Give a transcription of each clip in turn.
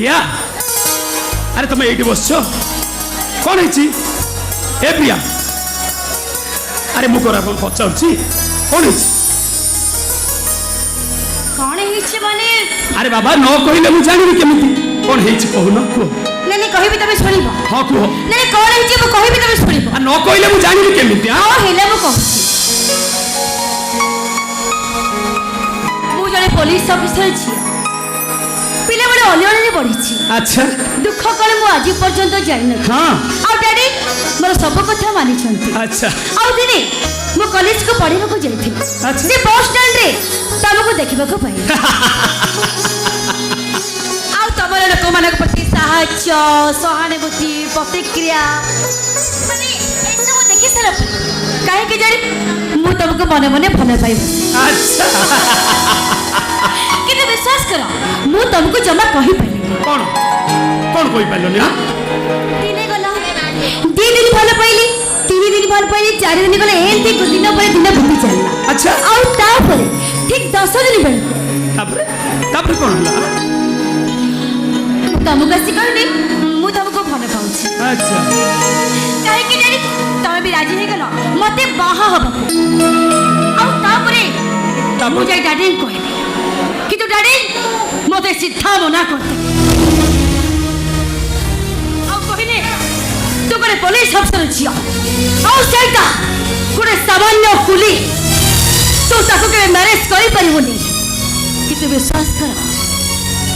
प्रिया अरे तुम ये बस कौन है ए प्रिया अरे मुझे पचार कौन है कौन है माने अरे बाबा न कहले मु जानिबी केमिति कौन है कहू न को नहीं कहबी तबे सुनिबो हां कहो नहीं कौन है मु कहबी तबे सुनिबो न कहले मु जानिबी केमिति हां हेले मु कहूची मु जने पुलिस ऑफिसर छी पिले बड़े अलियले पड़ी छी अच्छा दुख कल मु आज पर्यंत जाई न हां आ डैडी मोर सब कथा मानि छंती अच्छा आ दिने मु कॉलेज को पढ़िबा को जाई थी अच्छा से बस स्टैंड रे तमको देखिबा को पाई आ तमर लोक मानक प्रति साहाय्य सहानुभूति प्रतिक्रिया माने ए सब देखि सारा काहे के जानी मु तमको मने मने भले पाई अच्छा किने विश्वास करो मु तमको जमा कहि पाई कौन कौन कोई पाइलो ना दिने गला 2 दिन भले पाइली 3 दिन भले पाइली 4 दिन गले एंती दिन पर दिन भूमि चलला अच्छा आउ तापर ठीक 10 दिन बेल तापर कौन होला तमको आसी कहनी मु तमको भले पाउछी अच्छा काहे कि जानी तमे भी राजी हे गलो मते बाहा हबो आउ तापर मु जाई डैडी को कहनी कि तू डैडी मते सीधा मना करते आउ कहनी तू करे पुलिस अफसर छिया आउ सेटा गुडे सामान्य कुली तू ताको के मैरिज करि परिबोनी कि तू विश्वास कर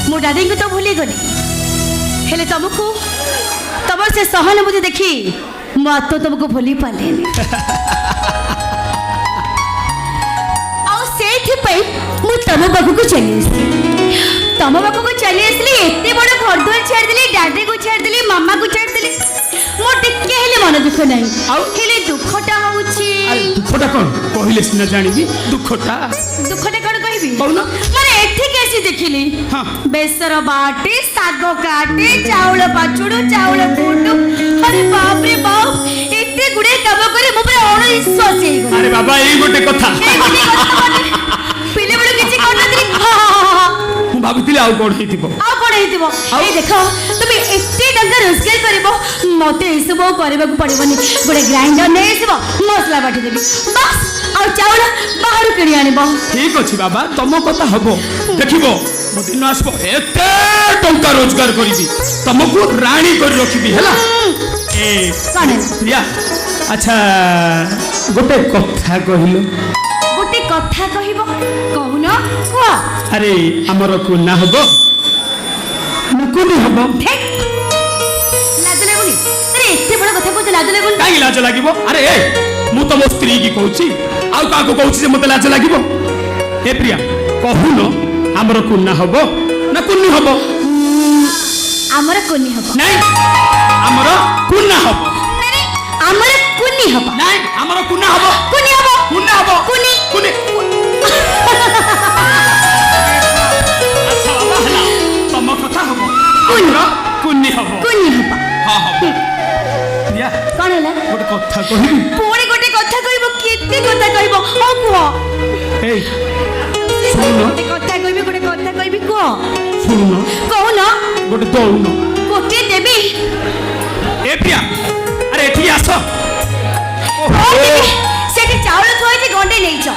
मो डैडी को तो भूली गनी हेले तुमको तमर से सहानुभूति देखी मु तो तुमको भूली पालेनी आउ सेठी पई मु तम बाबू को चली आसी तम बाबू को चली आसली एते बड़ घर द्वार छाड़ देली डैडी को छाड़ देली मामा को छाड़ देली मो टिके हेले मन दुख नहीं आउ हेले दुखटा होउची अरे दुखटा कौन कहले सिना जानिबी दुखटा कौन कहबी कौन माने एठी कैसी देखिली हां बेसर बाटे सागो काटे चावल पाचुडू चावल कुंडू अरे बाप रे बाप एते गुडे काम करे मो पे अणविश्वास हे अरे बाबा एई गोटे कथा पिले बड़ किछि करनतरी मु भाबितिले आउ कोन हेतिबो ए देखो तुम एते टंका रोजगार करबो मते ए सब करबा को पड़िबनी गोटे ग्राइंडर नै आसीबो मसला बाटी देबी बस आ चावल बाहर किणी आनिबो ठीक अछि बाबा तम कथा हबो देखिबो मो दिन आसबो एते टंका रोजगार करिबी तमको रानी कर रखिबी हला ए कने प्रिया अच्छा गोटे कथा कहिलो गोटे कथा कहिबो कहून को अरे हमर कुना हबो नकुनी हबो ठीक लाज लागुनी अरे एते बड़ कथा को लाज लागुनी काई लाज लागिबो अरे ए मु तो मो स्त्री की कहूची आउ का को कहूची जे मते लाज लागिबो ए प्रिया कहून हमर कुना हबो ना कुन्नी हबो हमर कोनी हबो नहीं हमर कुना हबो नहीं हमर कोनी हबो नहीं हमर कुना हबो कोनी हबो कुना हबो कोनी कुनी अच्छा बाबा हला तम कथा हबो कुनी कुन्नी हबो कोनी हबो हां हबो प्रिया कोन हला गोटे कथा कहिबी पुणी गोटे कथा कहबो केते कथा कहबो ओ कुह ए सुनो गोटे कथा कहबी गोटे कथा कहबी को सुनो कहून गोटे दौनो गोटे देबी ए प्रिया अरे एठी आसो सेठी चावल थोइछि गंडे नेइछ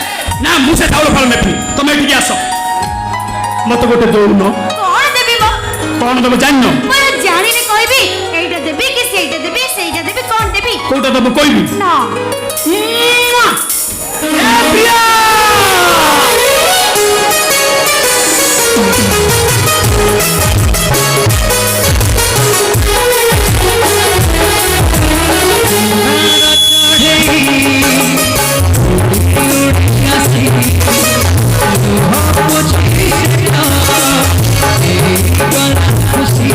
ना मु से चावल फल नेथि तमे एठी आसो मत गोटे दौनो कोन देबी मो कोन देबो जानिनो मैं जानि ने कहबी एटा देबी कि सेटा देबी कोन देबी कोटा देबो कहबी ना ए प्रिया खुशी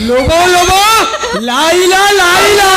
लोगो लोगो लाइला लाइला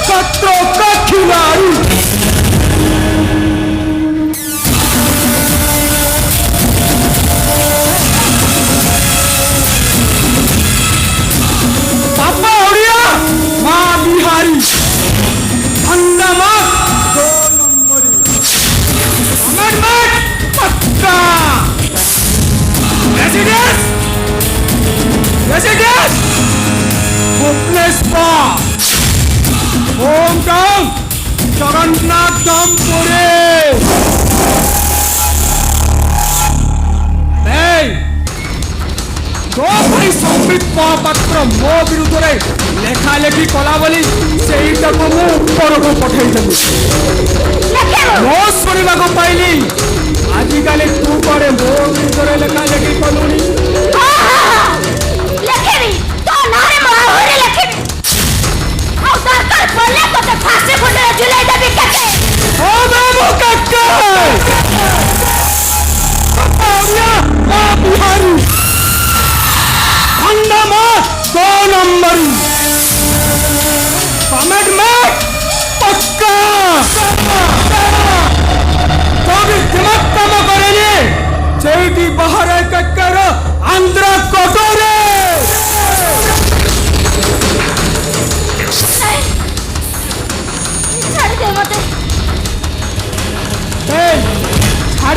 पत्रों का खिलाड़ी पापा उड़िया माँ बिहारी अंडमान 2 नंबर अमेंडमेंट पक्का residence residence Bhubaneswar hometown Jagannathpuri जो भाई संबित महापात्र मो विरुद्ध लेखा लेखी कला बोली से ऊपर को पठेदेवी मो शुणा पाइली आजिकल तू कड़े मो विरुद्ध लेखा लेखी कलुनी फांसी खुंडे झुलाई देबी केते ओ बाबू काका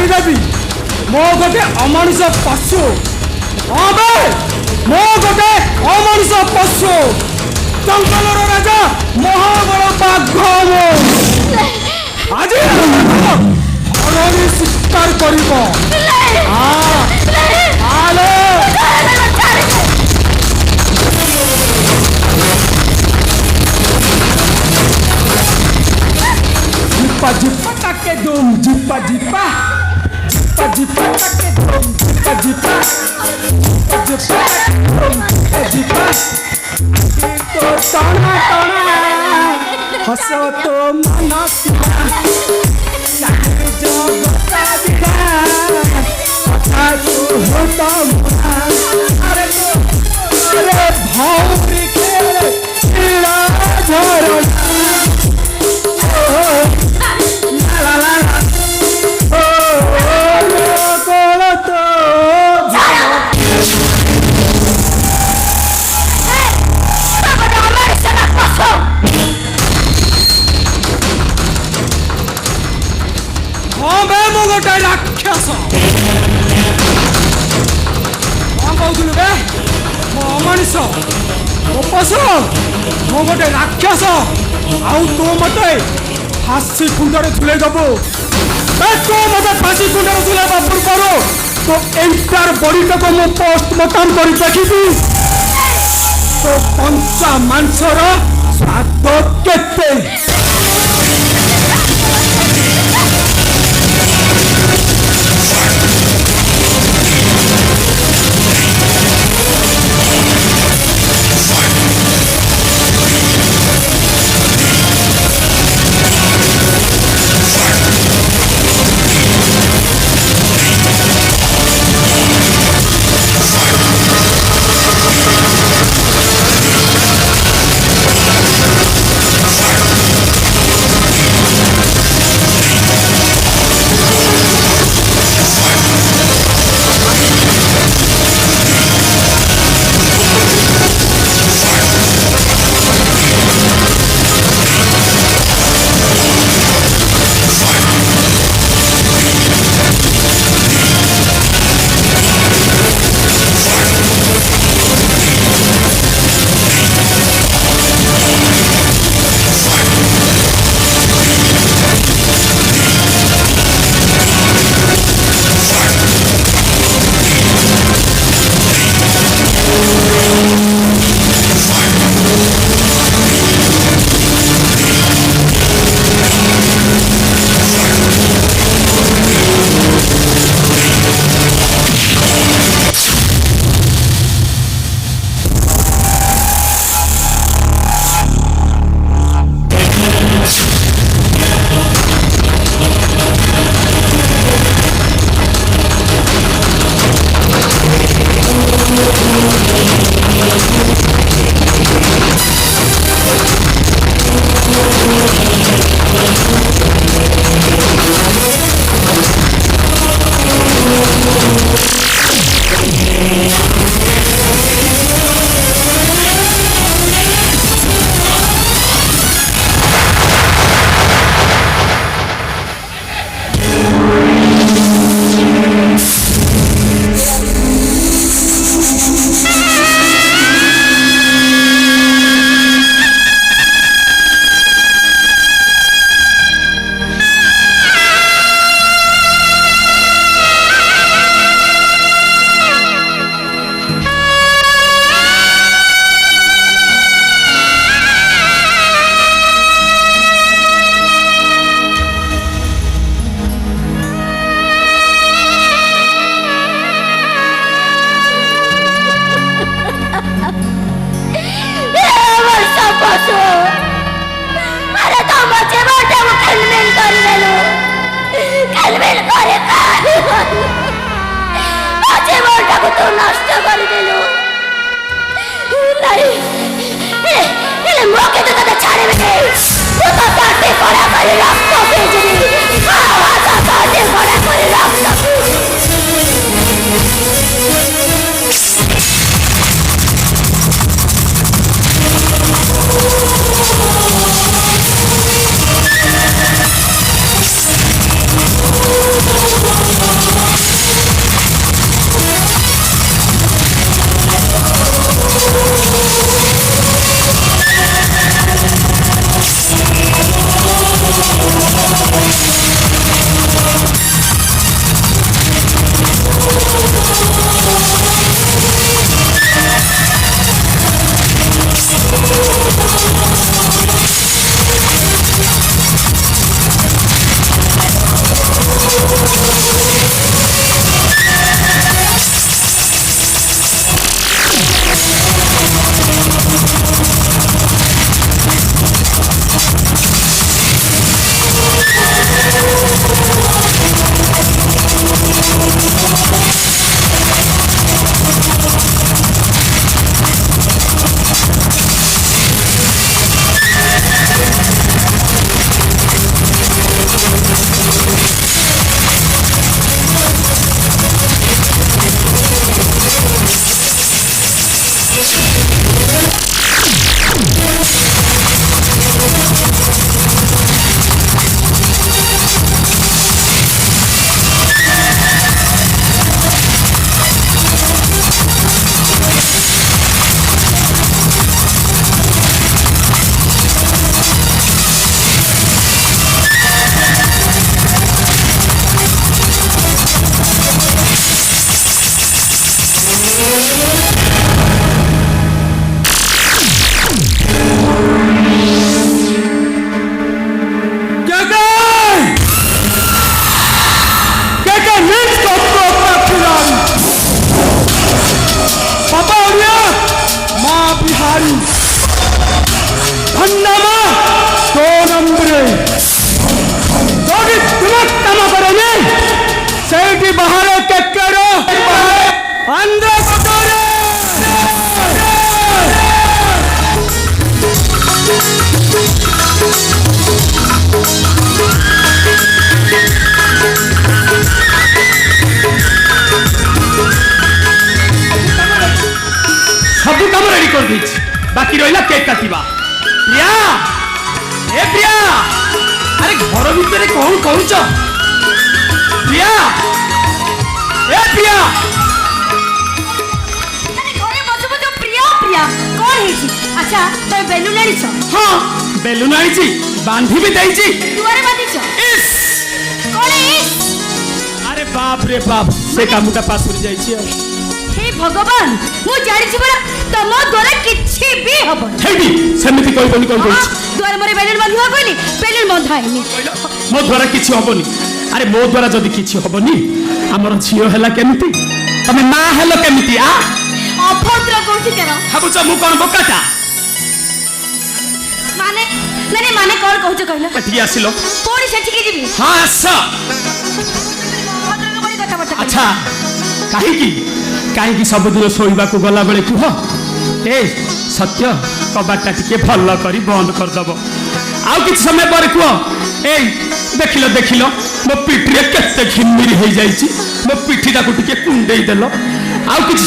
ଛାଡ଼ିଦେବି ମୋ ଗୋଟେ ଅମଣିଷ ପଶୁ ହଁ ବେ ମୋ ଗୋଟେ ଅମଣିଷ ପଶୁ ଜଙ୍ଗଲର ରାଜା ମହାବଳ ବାଘ ମୁଁ ଆଜି ଅରଣି ଶିକାର କରିବ ଆଲୋ Jipa jipa take dum, jipa jipa, jipa jipa take dum, jipa jipa, jipa jipa, jipa. Itu tona tona, haso to manasya, lagi jago tadiga, aku hotam, are bhauri ke, ila jaran. ଗୋଟେ ରାକ୍ଷସ କଣ କହୁଥିଲୁ ବେ ମୋ ଅମଣିଷ ମୋ ପଶୁ ମୁଁ ଗୋଟେ ରାକ୍ଷସ ଆଉ ତୁ ମତେ ଫାଶୀ କୁଣ୍ଡରେ ଝୁଲେଇ ଦବୁ ତୁ ମତେ ଫାଶୀ କୁଣ୍ଡରେ ଝୁଲେଇବା ପୂର୍ବରୁ ତୋ ଏଣ୍ଟାର ବଡିଟାକୁ ମୁଁ ପୋଷ୍ଟମର୍ଟମ କରି ଦେଖିବି ତୋ କଞ୍ଚା ମାଂସର ସ୍ୱାଦ କେତେ କରିଦେଇଛି ବାକି ରହିଲା କେକ୍ କାଟିବା। ପ୍ରିୟା ଏ ପ୍ରିୟା ଆରେ ଘର ଭିତରେ କଣ କରୁଛ? ପ୍ରିୟା ଏ ପ୍ରିୟା ଆରେ ଘରେ ବସୁ ବସୁ ପ୍ରିୟା ପ୍ରିୟା କଣ ହେଇଛି? ଆଚ୍ଛା ତମେ ବେଲୁନ ଆଣିଛ? ହଁ ବେଲୁନ ଆଣିଛି ବାନ୍ଧି ବି ଦେଇଛି। ଦୁଆରେ ବାନ୍ଧିଛ? ଇସ୍ କଣ ଇସ୍? ଆରେ ବାପ ରେ ବାପ ସେ କାମଟା ପାଶୁରି ଯାଇଛି ଆଉ। ହେ ଭଗବାନ ମୁଁ ଜାଣିଛି ପରା ତମ ଦ୍ୱାରା କିଛି ବି ହବନି। ହେଇଟି ସେମିତି କହିବନି କଣ କହୁଛି? ଦୁଆରେ ମୋର ବେଲୁନ ବାନ୍ଧିବା କହିଲି ବେଲୁନ ବନ୍ଧା ହେଇନି। ମୋ ଦ୍ୱାରା କିଛି ହବନି। ଆରେ ମୋ ଦ୍ୱାରା ଯଦି କିଛି ହବନି ଆମର ଝିଅ ହେଲା କେମିତି? ତମେ ମା ହେଲ କେମିତି? ଅଭଦ୍ର କହୁଛି କେନ? ଭାବୁଛ ମୁଁ କଣ ବୋକାଟା? ମାନେ ମାନେ ମାନେ କଣ କହୁଛ କହିଲ? ଏଠିକି ଆସିଲ? ପୁଣି ସେଠିକି ଯିବି? ହଁ ଆସ। ଭଦ୍ରକ ଭଳି କଥାବାର୍ତ୍ତା କରୁଛ। ଆଚ୍ଛା କାହିଁକି କାହିଁକି ସବୁଦିନ ଶୋଇବାକୁ ଗଲା ବେଳେ କୁହ ଏ ସତ୍ୟ କବାଟଟା ଟିକେ ଭଲ କରି ବନ୍ଦ କରିଦବ। ଆଉ କିଛି ସମୟ ପରେ କୁହ ଏଇ ଦେଖିଲ ଦେଖିଲ ମୋ ପିଠିରେ କେତେ ଘିମିରି ହେଇଯାଇଛି, ମୋ ପିଠିଟାକୁ ଟିକେ କୁଣ୍ଡେଇ ଦେଲ। ଆଉ କିଛି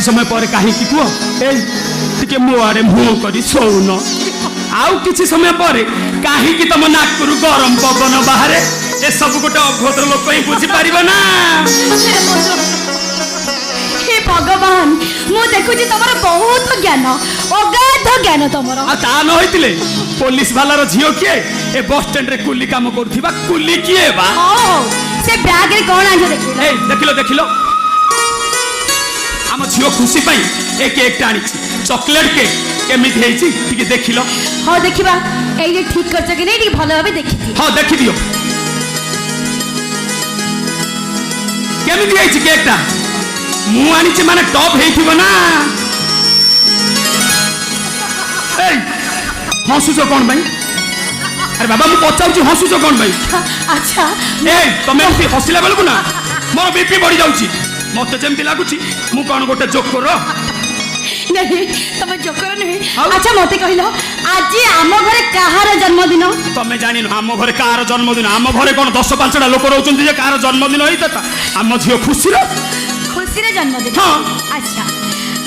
ସମୟ ପରେ କାହିଁକି କୁହ ଏଇ ଟିକେ ମୋ ଆଡେ ମୁହଁ କରି ଶୋଉନ। ଆଉ କିଛି ସମୟ ପରେ କାହିଁକି ତମ ନାକରୁ ଗରମ ପବନ ବାହାରେ? ଏସବୁ ଗୋଟେ ଅଭଦ୍ର ଲୋକ ହିଁ ବୁଝିପାରିବ ନା। ହେ ଭଗବାନ ମୁଁ ଦେଖୁଛି ତମର ବହୁତ ଜ୍ଞାନ, ଅଗାଧ ଜ୍ଞାନ ତମର। ଆଉ ତା ନ ହେଇଥିଲେ ପୋଲିସ ବାଲାର ଝିଅ କିଏ? ଏ ବସ୍ ଷ୍ଟାଣ୍ଡରେ କୁଲି କାମ କରୁଥିବା କୁଲି କିଏ ବା? ହଉ ସେ ବ୍ୟାଗରେ କଣ ଆଣିଛ ଦେଖିଲ? ଏଇ ଦେଖିଲ ଦେଖିଲ ଆମ ଝିଅ ଖୁସି ପାଇଁ ଏ କେକ୍ଟା ଆଣିଛି, ଚକୋଲେଟ କେକ୍। କେମିତି ହେଇଛି ଟିକେ ଦେଖିଲ? ହଉ ଦେଖିବା ଏଇଠି ଠିକ କରିଛ କି ନାଇଁ ଟିକେ ଭଲ ଭାବେ ଦେଖିଛି। ହଁ ଦେଖିଦିଅ କେମିତି ହେଇଛି କେକ୍ଟା। ମୁଁ ଆଣିଛି ମାନେ ଟପ୍ ହେଇଥିବ ନା। ଏଇ ହସୁଛ କଣ ପାଇଁ? ଆରେ ବାବା ମୁଁ ପଚାରୁଛି ହସୁଛ କଣ ପାଇଁ? ଆଚ୍ଛା ଏଇ ତମେ ଏମିତି ହସିଲା ବେଳକୁ ନା ମୋର ବିପି ବଢି ଯାଉଛି। ମତେ ଯେମିତି ଲାଗୁଛି ମୁଁ କଣ ଗୋଟେ ଜୋକର। ନାହିଁ ତମେ ଜୋକର ନୁହେଁ। ଆଉ? ଆଚ୍ଛା ମତେ କହିଲ ଆଜି ଆମ ଘରେ କାହାର ଜନ୍ମଦିନ? ତମେ ଜାଣିନ ଆମ ଘରେ କାହାର ଜନ୍ମଦିନ? ଆମ ଘରେ କଣ 10-5ଟା ଲୋକ ରହୁଛନ୍ତି ଯେ କାହାର ଜନ୍ମଦିନ ହେଇଥାନ୍ତା? ଆମ ଝିଅ ଖୁସିର ଖୁସିରେ ଜନ୍ମଦିନ। ହଁ। ଆଚ୍ଛା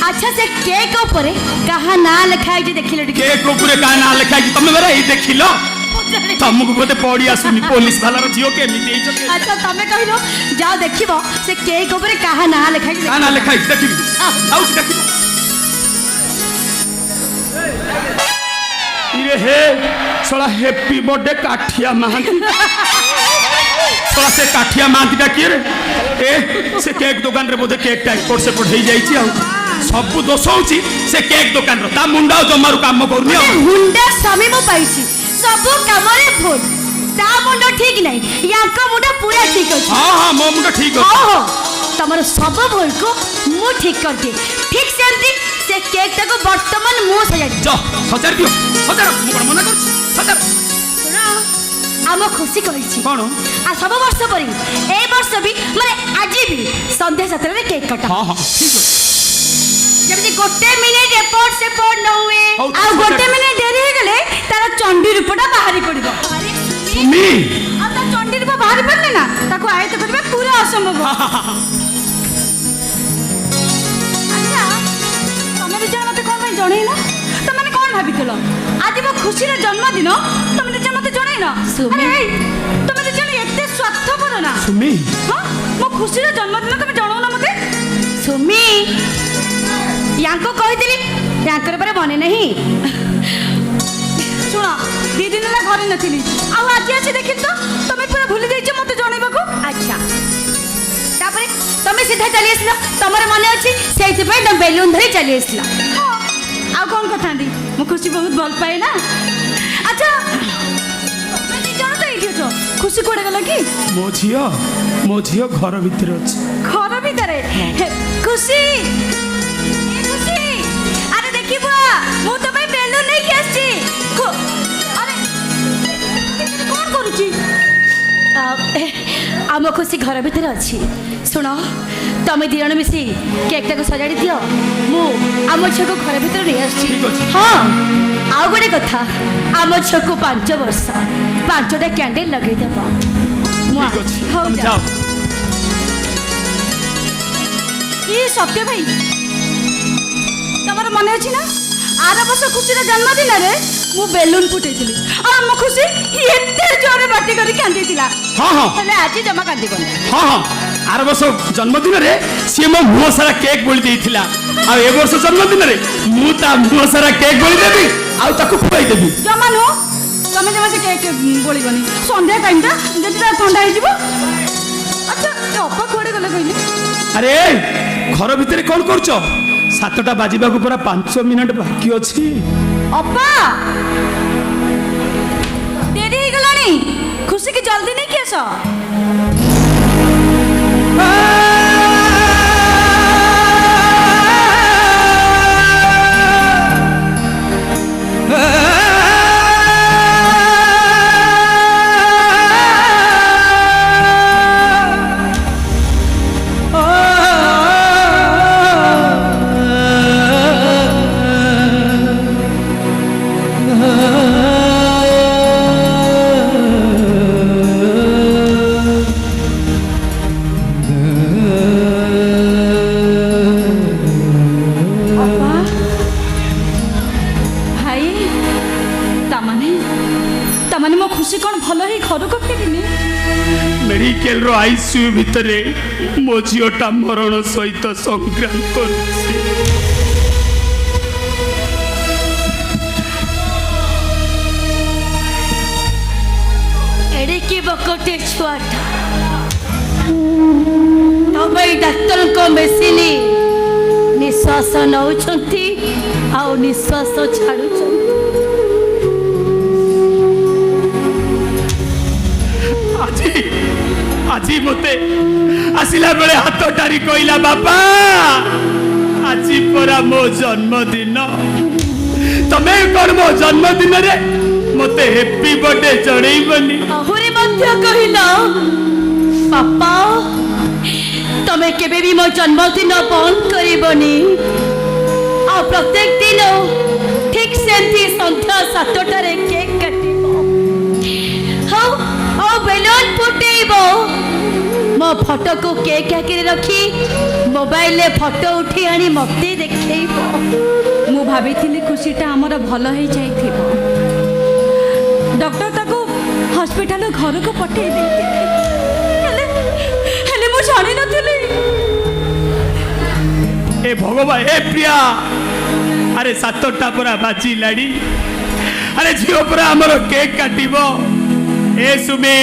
ଆଚ୍ଛା ସେ କେକ୍ ଉପରେ କାହା ନାଁ ଲେଖା ହେଇଛି ଦେଖିଲ ଟିକେ? କେକ୍ ଉପରେ କାହା ନାଁ ଲେଖା ହେଇଛି ତମେ ବେରା ଏଇ ଦେଖିଲ? ତମକୁ ବୋଧେ ପଡି ଆସୁନି ପୋଲିସ ବାଲାର ଝିଅ କେମିତି ହେଇଛନ୍ତି? ଆଚ୍ଛା ତମେ କହିଲ ଯାଅ ଦେଖିବ ସେ କେକ୍ ଉପରେ କାହା ନାଁ ଲେଖା ହେଇଛି। କାହା ନାଁ ଲେଖା ହେଇଛି ଦେଖିବି। ଆଉ ଦେଖିବ ଇରେ ହେ ଶଳା ହେପି ବର୍ଥଡେ କାଠିଆ ମହାନ୍ତି। ଶଳା ସେ କାଠିଆ ମହାନ୍ତିଟା କିଏ ରେ? ଏ ସେ କେକ୍ ଦୋକାନରେ ବୋଧେ କେକ୍ଟା ଏପଟ ସେପଟ ହେଇଯାଇଛି। ଆଉ ସବୁ ଦୋଷ ହଉଛି ସେ କେକ୍ ଦୋକାନର। ତା ମୁଣ୍ଡ ଆଉ ଜମାରୁ କାମ କରୁନି। ଆଉ ମୁଣ୍ଡା ସ୍ୱାମୀ ମୁଁ ପାଇଛି ସବୁ କାମରେ ଭୁଲ। ତା ମୁଣ୍ଡ ଠିକ ନାହିଁ, ୟାଙ୍କ ମୁଣ୍ଡ ପୁରା ଠିକ ଅଛି। ହଁ ହଁ ମୋ ମୁଣ୍ଡ ଠିକ ଅଛି। ଓହୋ ତମର ସବୁ ଭୁଲକୁ ମୁଁ ଠିକ କରିଦିଏ। ଠିକ ସେମିତି ସେ କେକ୍ ଟାକୁ ବର୍ତ୍ତମାନ ମୁଁ ସଜାଡ଼ି ଯ ସଜାଡି ଦିଅ ସଜାଡ। ମୁଁ କଣ ମନା କରୁଛି? ସଜାଡ। ଶୁଣ ଆମ ଖୁସି କହିଛି କଣ? ଆଉ ସବୁ ବର୍ଷ ପରି এই ବର୍ଷ ବି ମାନେ ଆଜି ବି ସନ୍ଧ୍ୟା 7ଟାରେ କେକ୍ କଟା। ହଁ ହଁ ଠିକ ଅଛି। ଯେମିତି ଗୋଟେ ମିନିଟ ଏପଟ ସେପଟ ନ ହୁଏ। ହଉ, ଆଉ ସଜାଡ। ଗୋଟେ ମିନିଟ ଡେରି ହେଇଗଲେ ତାର ଚଣ୍ଡୀ ରୂପଟା ବାହାରି ପଡିବ। ସୁମି ଆଉ ତା ଚଣ୍ଡୀ ରୂପ ବାହାରି ପଡିଲେ ନା ତାକୁ ଆୟତ୍ତ କରିବା ପୁରା ଅସମ୍ଭବ। ଆଚ୍ଛା ତମେ ବି ଜାଣ ମତେ କଣ ପାଇଁ ଜଣେଇନ? ତମେ କଣ ଭାବିଥିଲ ଆଜି ମୋ ଖୁସିର ଜନ୍ମଦିନ ତମେ ନିଜେ ମତେ ଜଣେଇନ? ଆରେ ଏଇ ତମେ ନିଜେ ଏତେ ସ୍ୱାର୍ଥପର ନା? ସୁମି ହଁ ମୋ ଖୁସିର ଜନ୍ମଦିନ ତମେ ଜଣାଉନ ମତେ? ସୁମି ୟାଙ୍କୁ କହିଥିଲି ୟାଙ୍କର ପରେ ମନେ ନାହିଁ। ଶୁଣ 2 ଦିନ ହେଲା ଘରେ ନଥିଲି ଆଉ ଆଜି ଆସି ଦେଖିଲି ତ ତମେ ପୁରା ଭୁଲି ଯାଇଛ ମତେ ଜଣେଇବାକୁ। ଆଚ୍ଛା ତାପରେ ତମେ ସିଧା ଚାଲି ଆସିଲ, ତମର ମନେ ଅଛି ସେଇଥିପାଇଁ ତମେ ବେଲୁନ ଧରି ଚାଲି ଆସିଲ। ହଁ ଆଉ କଣ କରିଥାନ୍ତି, ମୁଁ ଖୁସି ବହୁତ ଭଲ ପାଏ ନା। ଆଚ୍ଛା ତମେ ଦି ଜଣ ତ ଏଇଠି ଅଛ, ଖୁସି କୁଆଡେ ଗଲା କି? ମୋ ଝିଅ ଘର ଭିତରେ ଅଛି। ଘର ଭିତରେ? ଖୁସି ଖୁସି ଆରେ ଦେଖିବ ମୁଁ ତ ପାଇଁ ବେଲୁନ ନେଇକି ଆସିଛି। ଆରେ କଣ କରୁଛି? ଆମ ଖୁସି ଘର ଭିତରେ ଅଛି। ଶୁଣ ତମେ ଦି ଜଣ ମିଶି କେକ୍ଟାକୁ ସଜାଡ଼ି ଦିଅ, ମୁଁ ଆମ ଝିଅକୁ ଘର ଭିତରେ ନେଇ ଆସିଛି। ହଁ ଆଉ ଗୋଟେ କଥା, ଆମ ଝିଅକୁ 5 ବର୍ଷ 5ଟା କ୍ୟାଣ୍ଡେଲ ଲଗେଇଦେବ। ହଉ ଯାଅ। ଏ ସତ୍ୟ ଭାଇ ମନେ ଅଛି ନା ଆର ବର୍ଷ ଖୁସିର ଜନ୍ମଦିନରେ ମୁଁ ବେଲୁନ ଫୁଟେଇଥିଲି ଆଉ ମୋ ଖୁସି ଏତେ ଜୋରରେ ପାଟି କରି କାନ୍ଦିଥିଲା। ହଁ ହଁ ହେଲେ ଆଜି ଜମା କାନ୍ଦିବନି। ହଁ ହଁ ଆର ବର୍ଷ ଜନ୍ମଦିନରେ ସିଏ ମୋ ମୁହଁ ସାରା କେକ୍ ବୋଳି ଦେଇଥିଲା ଆଉ ଏ ବର୍ଷ ଜନ୍ମଦିନରେ ମୁଁ ତା ମୁହଁ ସାରା କେକ୍ ବୋଳି ଦେବି ଆଉ ତାକୁ ଖୁଆଇଦେବି। ଜମା ନୁହଁ ତମେ ଜମା ସେ କେକ୍ ବୋଳିବନି ସନ୍ଧ୍ୟା ଟାଇମଟା ଯଦି ତା ଥଣ୍ଡା ହେଇଯିବ। ଆଚ୍ଛା ଏ ଅପା କୁଆଡ଼େ ଗଲେ କହିଲେ? ଆରେ ଘର ଭିତରେ କ'ଣ କରୁଛ? 7ଟା ବାଜିବାକୁ ପୁରା 5 ମିନିଟ୍ ବାକି ଅଛି। ଅପା ଡେରି ହେଇଗଲାଣି ଖୁସିକି ଜଲ୍ଦି ନେଇକି ଆସ। ତାମାନେ ମୋ ଖୁସି କ'ଣ ଭଲ ହେଇ ଘରକୁ ଫେରିନି? ମେଡିକାଲର ଆଇସିୟୁ ଭିତରେ ମୋ ଝିଅଟା ମରଣ ସହିତ ସଂଗ୍ରାମ କରୁଛି। ଏଡ଼ିକି ବକଟେ ଛୁଆଟା ତମେ ଡାକ୍ତରଙ୍କ ମେସିନ ନିଶ୍ୱାସ ନେଉଛନ୍ତି ଆଉ ନିଶ୍ୱାସ ଛାଡୁଛନ୍ତି। ଆଜି ମତେ ଆସିଲା ବେଳେ ହାତ ଟାରି କହିଲା ବାପା ଆଜି ପରା ମୋ ଜନ୍ମଦିନ। ତମେ କ'ଣ ମୋ ଜନ୍ମଦିନରେ ମତେ ହେପି ବର୍ଥଡେ ଜଣେଇବନି? ଆହୁରି ମଧ୍ୟ କହିଲ ବାପା ତମେ କେବେ ବି ମୋ ଜନ୍ମଦିନ ବନ୍ଦ କରିବନି ଆଉ ପ୍ରତ୍ୟେକ ଦିନ ଠିକ ସେମିତି ସନ୍ଧ୍ୟା 7ଟାରେ କେକ୍ କାଟିବ ଆଉ ବେଲୁନ ଫୁଟେଇବ। ମୋ ଫଟୋକୁ କେକ୍ ଆଗରେ ରଖି ମୋବାଇଲରେ ଫଟୋ ଉଠେଇ ଆଣି ମତେ ଦେଖେଇବ। ମୁଁ ଭାବିଥିଲି ଖୁସିଟା ଆମର ଭଲ ହେଇଯାଇଥିବ। ଡକ୍ଟର ତାକୁ ହସ୍ପିଟାଲ ଘରକୁ ପଠେଇ ଦେଇଥିଲେ ହେଲେ ମୁଁ ଜାଣିନଥିଲି। ଏ ଭଗବାନ ଏ ପ୍ରିୟା ଆରେ 7ଟା ପରା ବାଜିଲାଣି। ଆରେ ଝିଅ ପରା ଆମର କେକ୍ କାଟିବ। ଏ ସୁମି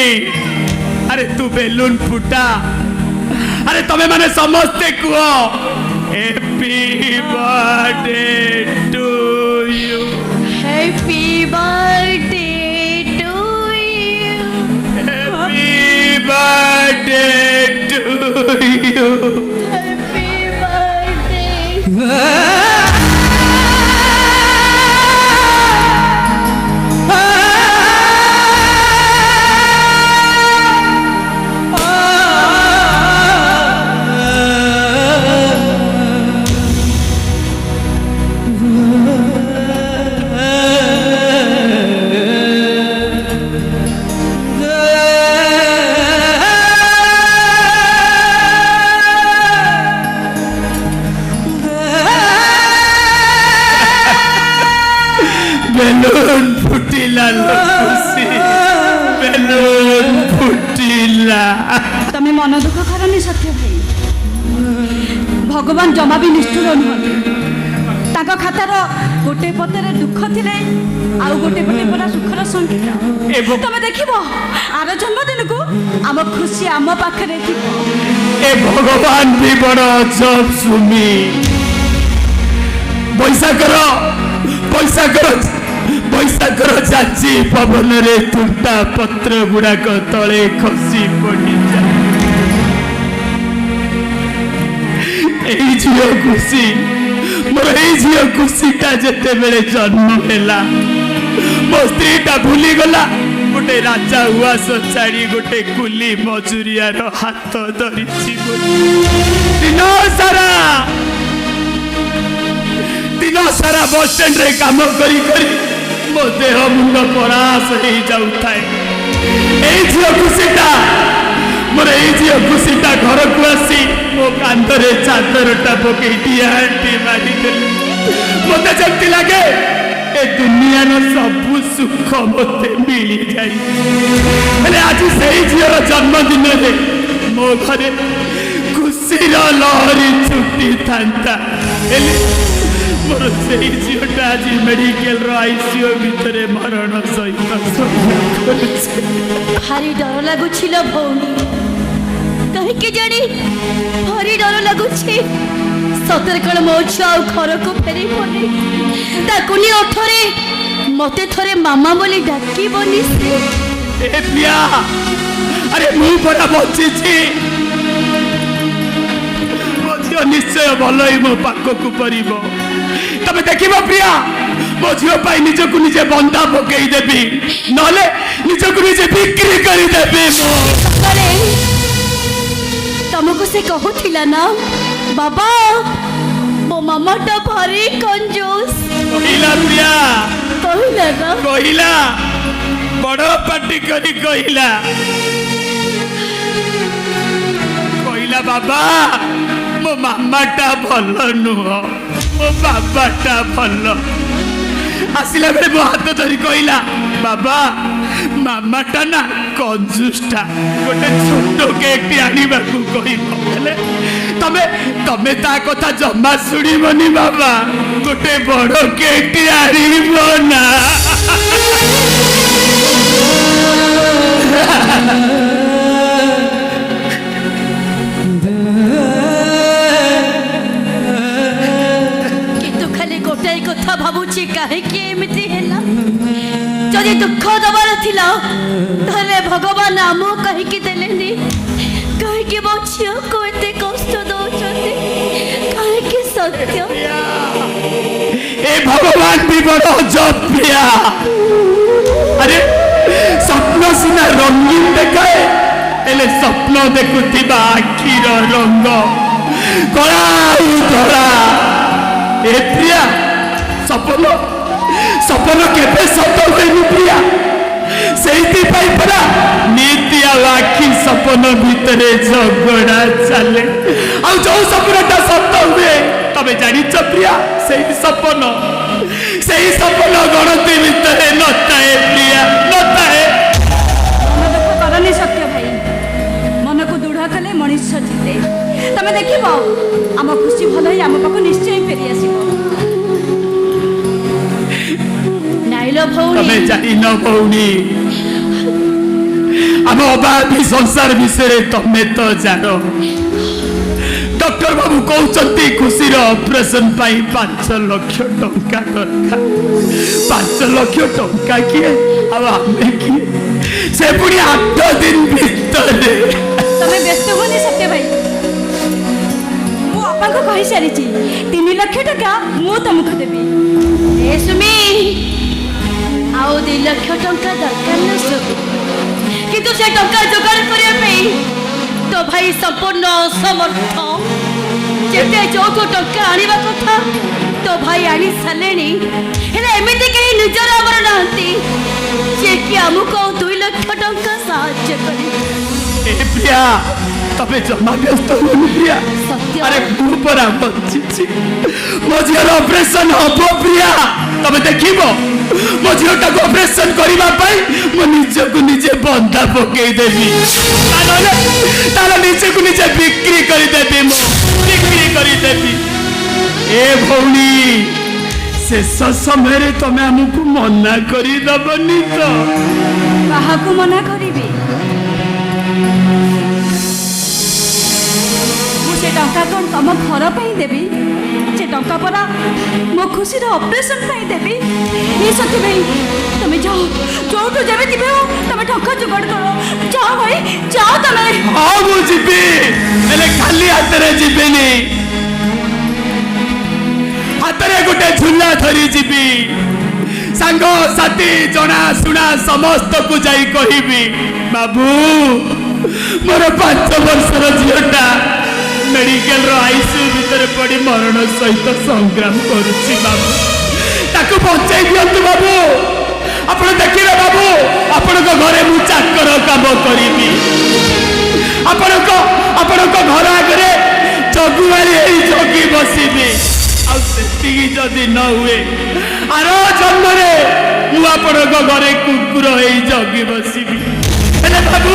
ଆରେ ତୁ ବେଲୁନ ଫୁଟା। ଆରେ ତମେ ମାନେ ସମସ୍ତେ କୁହ happy birthday to you. Happy birthday to you. Happy birthday to you. Happy birthday. বেলুন ফুটিলা খুশি বেলুন ফুটিলা। ତମେ ମନ ଦୁଃଖ କରନି ସତ୍ୟ ଭାଇ। ଭଗବାନ ଜମା ବି ନିଷ୍ଠୁର ନୁହନ୍ତି। ତାଙ୍କ ଖାତାର ଗୋଟେ ପତରେ ଦୁଃଖ ଥିଲେ ଆଉ ଗୋଟେ ପଟେ ପରା ସୁଖର ସଂକେତ। ତମେ ଦେଖିବ ଆର ଜନ୍ମଦିନକୁ ଆମ ଖୁସି ଆମ ପାଖରେ ଥିବ। ଏ ଭଗବାନ ବି ବଡ଼ ଅଜବ ସୁମି। ବୈଶାଖର ଚାଚି ପବନରେ ତୁଣ୍ଟା ପତ୍ର ଗୁଡାକ ତଳେ ଖସି ପଡ଼ିଯାଏ। ଏଇ ଝିଅ ଖୁସି ମୋର ଏଇ ଝିଅ ଖୁସିଟା ଯେତେବେଳେ ଜନ୍ମ ହେଲା ମୋ ସ୍ତ୍ରୀଟା ଭୁଲିଗଲା ଗୋଟେ ରାଜା ଉଆସ ଛାଡ଼ି ଗୋଟେ କୁଲି ମଜୁରିଆର ହାତ ଧରିଛି ବୋଲି। ଦିନ ସାରା ବସ୍ ଷ୍ଟାଣ୍ଡରେ କାମ କରି କରି ମୋ ଦେହ ମୁଣ୍ଡ ପରାସ ହେଇଯାଉଥାଏ। ଏଇ ଝିଅ ଖୁସିଟା ଘରକୁ ଆସି ମୋ କାନ୍ଧରେ ଚାଦରଟା ପକେଇ ଟିଆଟି ମାରିଦେଲେ। मते जमती लगे ए दुनियार सबु सुख मते मिली जाई हेले आज सही झीर जन्मदिन रे मो घरे खुशीर लहरी छुट्टी था मोर से झीटा आज मेडिकल आईसीयू भितर मरण सहित भारी डर लगुच भौणी कहीं जानी भारी डर लगुच सतरे कण मो छुआ घर को फेरी ताकुनी ओठरे मते थरे मामा बोली डाकिबनी से ए प्रिया अरे मु परा बची झील निश्चय भल मो पाखक पड़ब तमे देखिब प्रिया मो झील निजक निजे बंधा पकई देवी ना निजक निजे बिक्री करदेवी तुमको से कहूला ना बाबा मो मामाटा भारी कंजूस कहिला प्रिया कहला ना कहिला बड़ पार्टी करी कहिला कहिला बाबा मो मामाटा भल नुह मो बाबाटा भल आसिला बेले मो हाथ धरी कहिला बाबा मामाटा ना कंजूसटा गोटे छोट केकटी आनिबा को कहिबो तमे तमे ता कथा जम्मा सुनिबनी बाबा गोटे बड़ केकटी आनिबो ना किंतु खाली गोटे कथा भाबुची काहे कि एमिति हैला जदि दुख दबार थिला ताले भगवान आमो कहि कि देलेनी कहि कि मो झियो को एते कष्ट दउचते कहि कि सत्य ए भगवान भी बड़ जप प्रिया अरे स्वप्न सिना रंगीन देखाए एले स्वप्न देखुथिबा आखिर रंग कला धरा ए प्रिया सपन सपन केबे सत होइनी प्रिया सेइति पाई परा नीति आखि सपन भितरे झगड़ा चले आ जो सपनटा सत हुए तबे जानी प्रिया सेही सपन गणति भितरे नताए प्रिया नताए मन दुख करनी सत्य भाई मन को दृढ़ कले मनुष्य जिते तमे देखिबो आम खुशी भल ही आम पाखु निश्चय फेरी आसीबो नाइलो भौणी तमे जानी न भौणी आम अबाधी संसार विषय तमे तो जान डॉक्टर बाबू कहते खुशी ऑपरेशन 5 लाख टंका दरकार 5 लाख टंका किए आमे किए से पुणी 8 दिन भीतर तमे व्यस्त होनी सत्य भाई मु आपा को कहि सारी 3 लाख टका मु तुमको देबी ए सुमी आओ 2 लाख टंका दरकार न सुमी किंतु से टंका जोगाड़ करिया पे तो भाई संपूर्ण असमर्थ जेते जो टंका आनिबा कथा तो भाई आनी सालेनी हेले एमिति कहीं निजर अमर नांती जे कि हमको 2 लाख टंका साहाय्य करी ए प्रिया तबे जमा व्यस्त होनी प्रिया सत्य अरे ऊपर बच्ची मो झीर ऑपरेशन हबो प्रिया तबे देखिबो मो झीटा को ऑपरेशन करिबा पई मो निजे को निजे बंधा पकई देबी ताले निजे को निजे बिक्री करि देबी मो बिक्री करि देबी ए भौणी शेष समय रे तमे हमकु मना करि दबनी तो काहा को मना करिबी से टंका कौन तुम घर पर देवी से टंका परा मो खुशी ऑपरेशन पर देवी ये सत्य भाई तुम जाओ जो तो जब जीवे हो तुम टंका जुगाड़ करो जाओ भाई जाओ तुम हाँ मु जीवी हेले खाली हाथ रे जीवेनी हाथ रे गोटे झुला धरी जीवी सांग साथी जना सुना समस्त को जाई कहिबी बाबू मोर 5 वर्षर झीटा मेडिकल आईसीयू भितर पड़ी मरण सहित संग्राम करुच्ची बाबू ताकू बचाई दियंतु बाबू आपण देखिले बाबू आपण घरे मु चाकर काम करिबी आपण घर आगे जगुआरी जगी बसबी ଆଉ ସେତିକି ଯଦି ନ ହୁଏ ଆର ଜନ୍ମରେ ମୁଁ ଆପଣଙ୍କ ଘରେ କୁକୁର ହେଇ ଜଗି ବସିବି। ହେଲେ ବାବୁ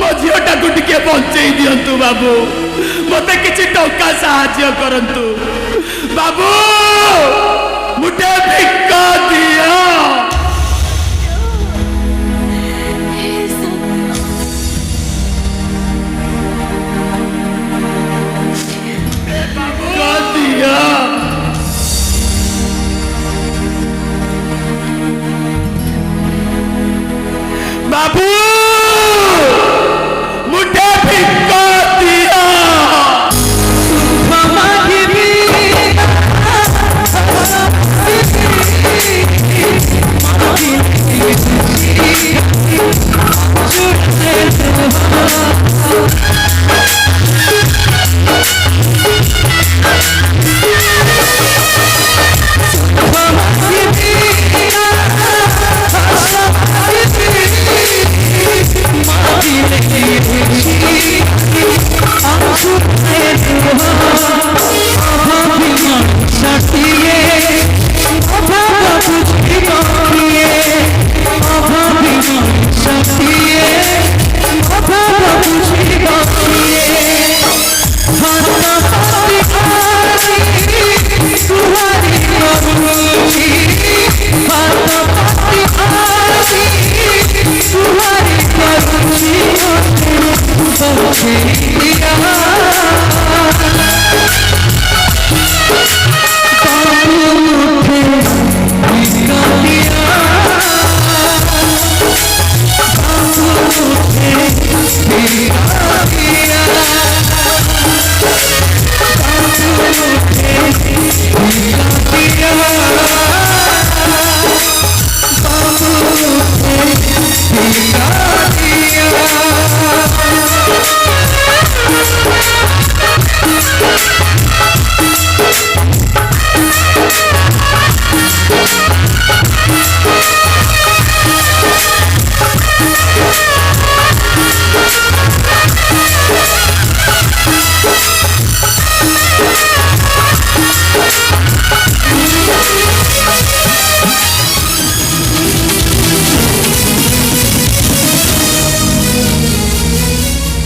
ମୋ ଝିଅଟାକୁ ଟିକେ ବଞ୍ଚେଇ ଦିଅନ୍ତୁ ବାବୁ, ମତେ କିଛି ଟଙ୍କା ସାହାଯ୍ୟ କରନ୍ତୁ ବାବୁ, ମୁଠେ ଭିକ ଦିଅ। बाबू मुठे भिक्क दिया।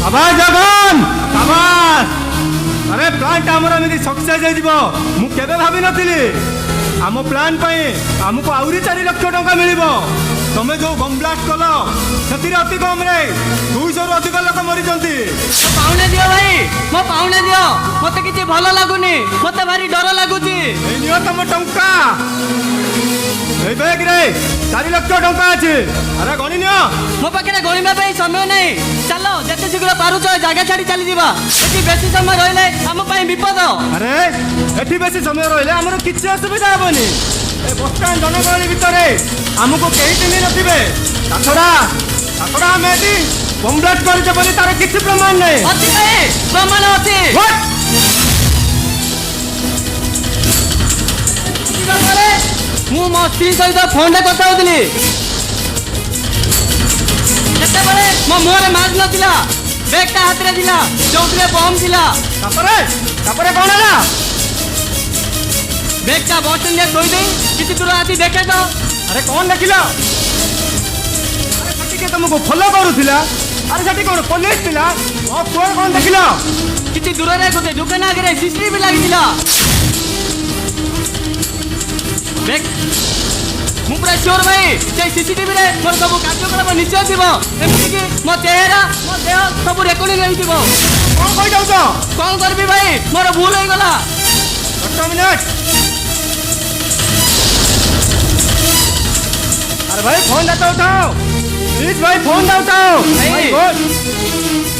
আবার জগন আবার আরে প্লান্ট আমার এমনি সকসেস হয়ে যাব মু কেবে ভাবি নথিলি আম প্লান পাই আমকু আউরি 4 লক্ষ টাকা মিলিব তুমি যে বম ব্লাস্ট কল সেতিরে অতি কম রে 200 রু অধিক লোক মরিছন্তি পাউনে দিও ভাই মো পাউনে দিও মতে কিছু ভালো লাগুনি মতে ভারি ডর লাগুছি এই নিও তম টঙ্কা এই ব্যাগ রে 4 লক্ষ টাকা আছে আরে গনি নিও ମୋ ପାଖରେ ଗଣିବା ପାଇଁ ସମୟ ନାହିଁ ଚାଲ ଯେତେ ଶୀଘ୍ର ପାରୁଛ ଜାଗା ଛାଡ଼ି ଚାଲିଯିବା ଏଠି ବେଶୀ ସମୟ ରହିଲେ ଆମ ପାଇଁ ବିପଦ আরে এটি বেশি সময় রইলে আমার কিছু অসুবিধা হবনি এই বস্তান জনগণের ভিতরে আমকু কেই চিনি নথিবে তাছড়া আমি এটি বম ব্লাস্ট করেছে বলে তার কিছু প্রমাণ নেই ଅଛି ଭାଇ ପ୍ରମାଣ ଅଛି ଯିବା ପରେ ମୁଁ ମୋ ସ୍ତ୍ରୀ ସହିତ ଫୋନରେ କଥା ହଉଥିଲି ସେତେବେଳେ ମୋ ମୁହଁରେ ମାସ୍କ ନଥିଲା ବ୍ୟାଗଟା ହାତରେ ଥିଲା ଯୋଉଥିରେ ବମ୍ ଥିଲା তারপরে কোন ହେଲା ବ୍ୟାଗଟା ବସ୍ ଷ୍ଟାଣ୍ଡରେ ଥୋଇ ଦେଇ କିଛି ଦୂର ଆସି ଦେଖେ ତ আরে কোন দেখিল আরে সেটি কে তোমাকে ফলো করুছিলা আরে সেটি কোন পুলিশ ଥିଲା ও কোন কোন দেখিল କିଛି ଦୂରରେ ଗୋଟେ ଦୋକାନ ଆଗରେ ସିସିଟିଭି ଲାଗିଥିଲା ମୁଁ ପୁରା ସିଓର ଭାଇ ସେଇ ସିସିଟିଭିରେ ମୋର ସବୁ କାର୍ଯ୍ୟକଳାପ ନିଶ୍ଚୟ ଥିବ ଏମିତିକି ମୋ ଚେହେରା ମୋ ଦେହ ସବୁ ରେକର୍ଡିଂ ହେଇଥିବ কোন কই যাଉছ କ'ଣ କରିବି ଭାଇ ମୋର ଭୁଲ ହେଇଗଲା একটা মিনিট আরে ভাই ফোন দাও উঠাও প্লিজ ভাই ফোন দাও উঠাও ভাই।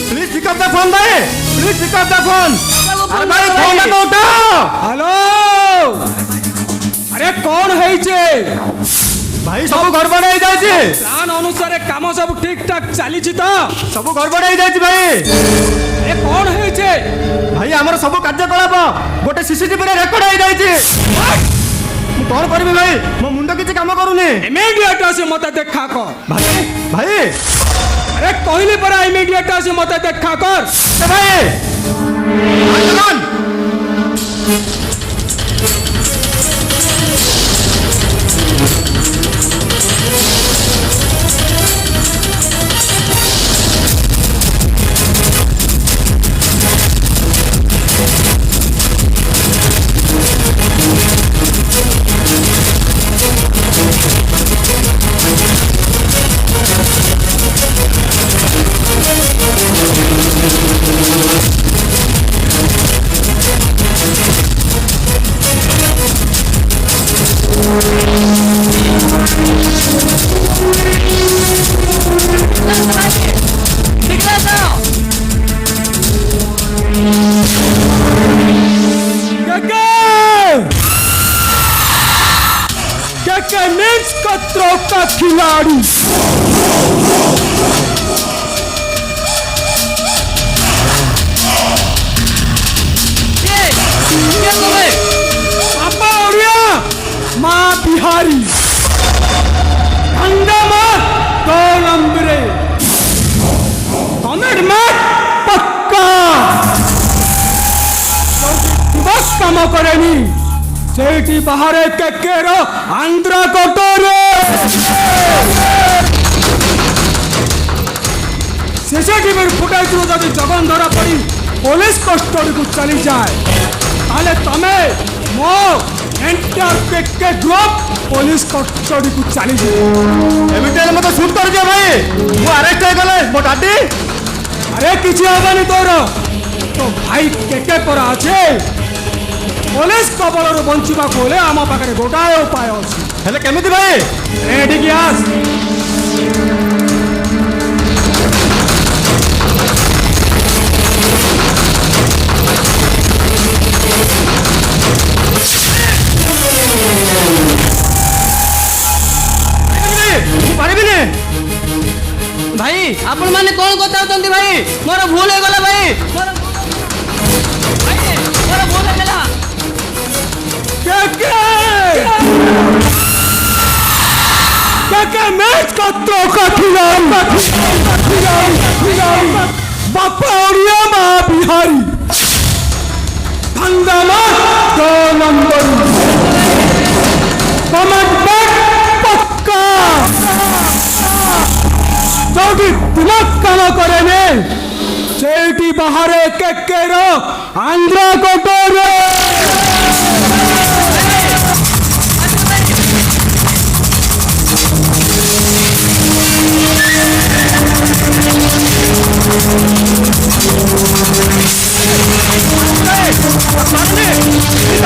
Please pick up the phone ভাই please pick up the phone আরে ভাই ফোন দাও উঠাও হ্যালো আরে কোন হইছে ভাই সব গড়বড় হয়ে যাচ্ছে প্লান অনুসারে কাম সব ঠিকঠাক চালিছি তো সব গড়বড় হয়ে যাচ্ছে ভাই এ কোন হয়েছে ভাই আমার সব কার্যকলাপ গোটে সিসিটিভি রে রেকর্ড হয়ে যাচ্ছে ମୁଁ କଣ କରିବି ଭାଇ ମୋ ମୁଣ୍ଡ କିଛି କାମ କରୁନି ইমিডিয়েট আসে মতে দেখা কর ଭାଇ ଭାଇ আরে কইলি পরা ইমিডিয়েট আসে মতে দেখা কর ভাই করেনি সেইটি বাহারে কেকের আন্ধ্রা কটরে সিসিটিভির ফুটেজରୁ যদি জগন ধরা পড়ি পুলিশ কস্টডিକୁ ଚାଲି যায় তাহলে ତମେ ମୋ ଏଣ୍ଟାର କେକେ ଗ୍ରୁପ পুলিশ କଷ୍ଟଡିକୁ ଚାଲିଯିବ। ଏମିତି ହେଲେ ମୋତେ ସୁଟ୍ କରିଦିଅ ଭାଇ, ମୁଁ ଆରେଷ୍ଟ ହେଇଗଲେ ମୋ ଡାଡି। আরে কিছু হবেনি তোর, তো ভাই কেকে পরা আছে। পুলিশ কবলରୁ ବଞ୍ଚିବାକୁ ହେଲେ ଆମ ପାଖରେ ଗୋଟାଏ ଉପାୟ ଅଛି। ହେଲେ କେମିତି ଭାଇ? ଏଠିକି ଆସ। ମୁଁ ପାରିବିନି। ଭାଇ ଆପଣ ମାନେ କଣ କଥା ହଉଛନ୍ତି ଭାଇ? ମୋର ଭୁଲ ହେଇଗଲା ଭାଇ, ମୋର ଭୁଲ ହେଇଗଲା। কেকে কেকে ম্যাচ কত কাঠিলাম বাপা ওড়িয়া মা বিহারি ধান্দামা 2 নম্বর কমান্ডমেন্ট পক্কা যদি দিমাগ কাম করেনি সেইটি বাহারে কেকের আন্ধ্রা কটরে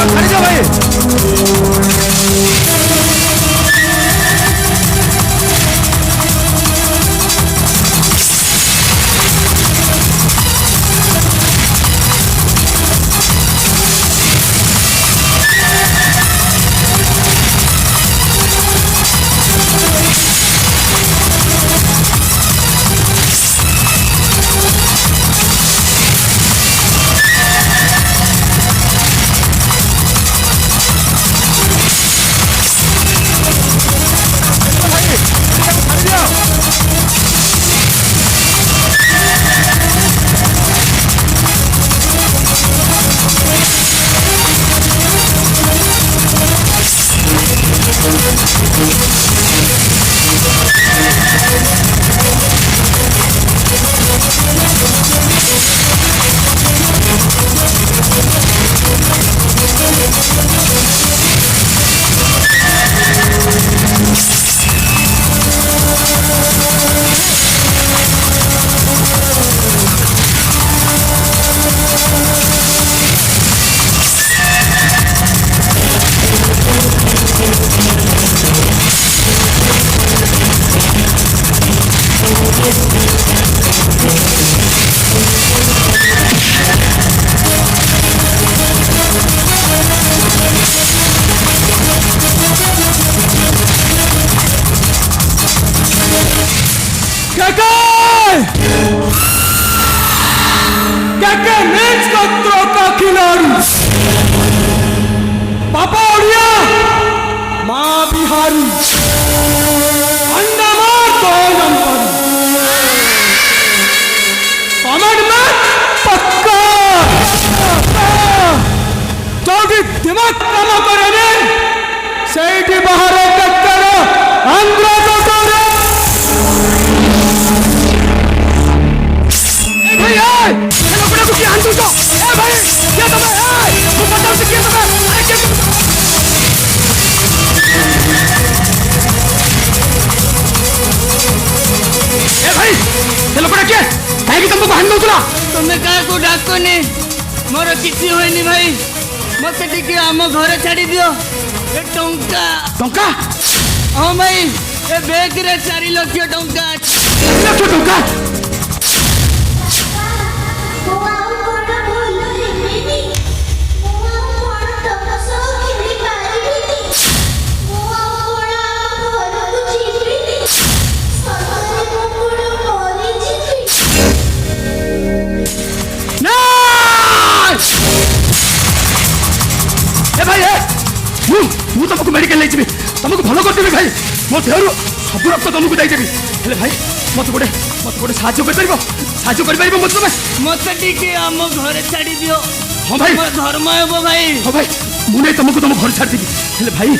ଛାଡ଼ିଦିଅ ଭାଇ। কেকে ম্যাচ কত কাঠিলাম বাপা ওড়িয়া মা বিহারি আন্দামার 2 নম্বর কমান্ডমেন্ট পক্কা যদি দিমাগ কাম করেনি সেইটি বাহারে কেকের আন্ধ্রা কটরে ভাই ଲୋକଟାକୁ କିଏ ଆଣ୍ଟୁଛ? ଏ ଭାଇ କିଏ ତମେ? ମୁଁ ପଚାରୁଛି କିଏ ତମେ? ଆରେ କିଏ ତମେ? ଏ ଭାଇ ସେ ଲୋକଟା କିଏ? କାହିଁକି ତମକୁ ହାଣି ଦଉଥିଲା? ତମେ କାହାକୁ ଡାକନି, ମୋର କିଛି ହୁଏନି ଭାଇ। ମତେ ଟିକେ ଆମ ଘରେ ଛାଡି ଦିଅ। ଏ ଟଙ୍କା ଟଙ୍କା? ହଁ ଭାଇ, ଏ ବ୍ୟାଗରେ 4 ଲକ୍ଷ ଟଙ୍କା ଅଛି। 4 ଲକ୍ଷ ଟଙ୍କା? ए भाई ମୁଁ ତମକୁ ମେଡିକାଲ ନେଇଯିବି, ତମକୁ ଭଲ କରିଦେବି ଭାଇ। ମୋ ଦେହରୁ ସବୁ ରକ୍ତ ତମକୁ ଦେଇଦେବି। ହେଲେ ଭାଇ ମତେ ଗୋଟେ ସାହାଯ୍ୟ କରିପାରିବ? ସାହାଯ୍ୟ କରିପାରିବ ମତେ ତମେ? ମତେ ଟିକେ ଆମ ଘରେ ଛାଡି ଦିଅ। ହଁ ଭାଇ। ମୋ ଧର୍ମ ହେବ ଭାଇ। ହଁ ଭାଇ ମୁଁ ନେଇ ତମକୁ ତମ ଘରେ ଛାଡ଼ିଦେବି ହେଲେ ଭାଇ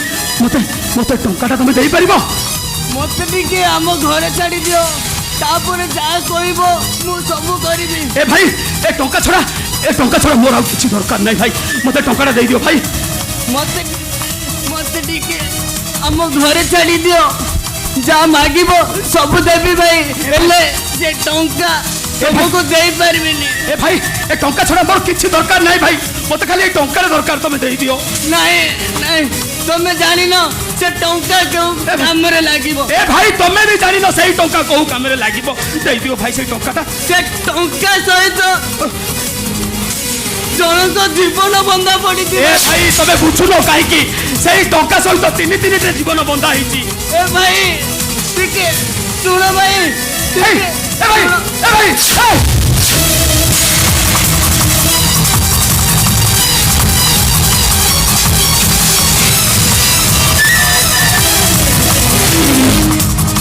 ମତେ ମତେ ଟଙ୍କାଟା ତମେ ଦେଇପାରିବ? ମତେ ଟିକେ ଆମ ଘରେ ଛାଡି ଦିଅ, ତାପରେ ଯାହା କହିବ ମୁଁ ସବୁ କରିବି। ଏ ଭାଇ ଏ ଟଙ୍କା ଛଡା ମୋର ଆଉ କିଛି ଦରକାର ନାହିଁ ଭାଇ, ମତେ ଟଙ୍କାଟା ଦେଇଦିଅ ଭାଇ। ମତେ ମତେ ଟିକେ ଆମ ଘରେ ଛାଡି ଦିଅ, ଯାହା ମାଗିବ ସବୁ ଦେବି ଭାଇ, ହେଲେ ସେ ଟଙ୍କା ତମକୁ ଦେଇପାରିବିନି। ଏ ଭାଇ ଏ ଟଙ୍କା ଛଡା ମୋର କିଛି ଦରକାର ନାହିଁ ଭାଇ, ମତେ ଖାଲି ଏ ଟଙ୍କାଟା ଦରକାର, ତମେ ଦେଇଦିଅ। ନାଇଁ ନାଇଁ, ତମେ ଜାଣିନ ସେ ଟଙ୍କା କେଉଁ କାମରେ ଲାଗିବ। ଏ ଭାଇ ତମେ ବି ଜାଣିନ ସେଇ ଟଙ୍କା କୋଉ କାମରେ ଲାଗିବ, ଦେଇଦିଅ ଭାଇ ସେଇ ଟଙ୍କାଟା। ସେ ଟଙ୍କା ସହିତ ଜଣଙ୍କ ଜୀବନ ବନ୍ଧା ପଡିଛି। ଏ ଭାଇ ତମେ ବୁଝୁନ କାହିଁକି, ସେଇ ଟଙ୍କା ସହିତ ତିନିଟା ଜୀବନ ବନ୍ଧା ହେଇଛି। ଏ ଭାଇ ଟିକେ ଶୁଣ ଭାଇ, ଭାଇ, ଟିକେ ଏ ଭାଇ, ଏ ଭାଇ, ଏ!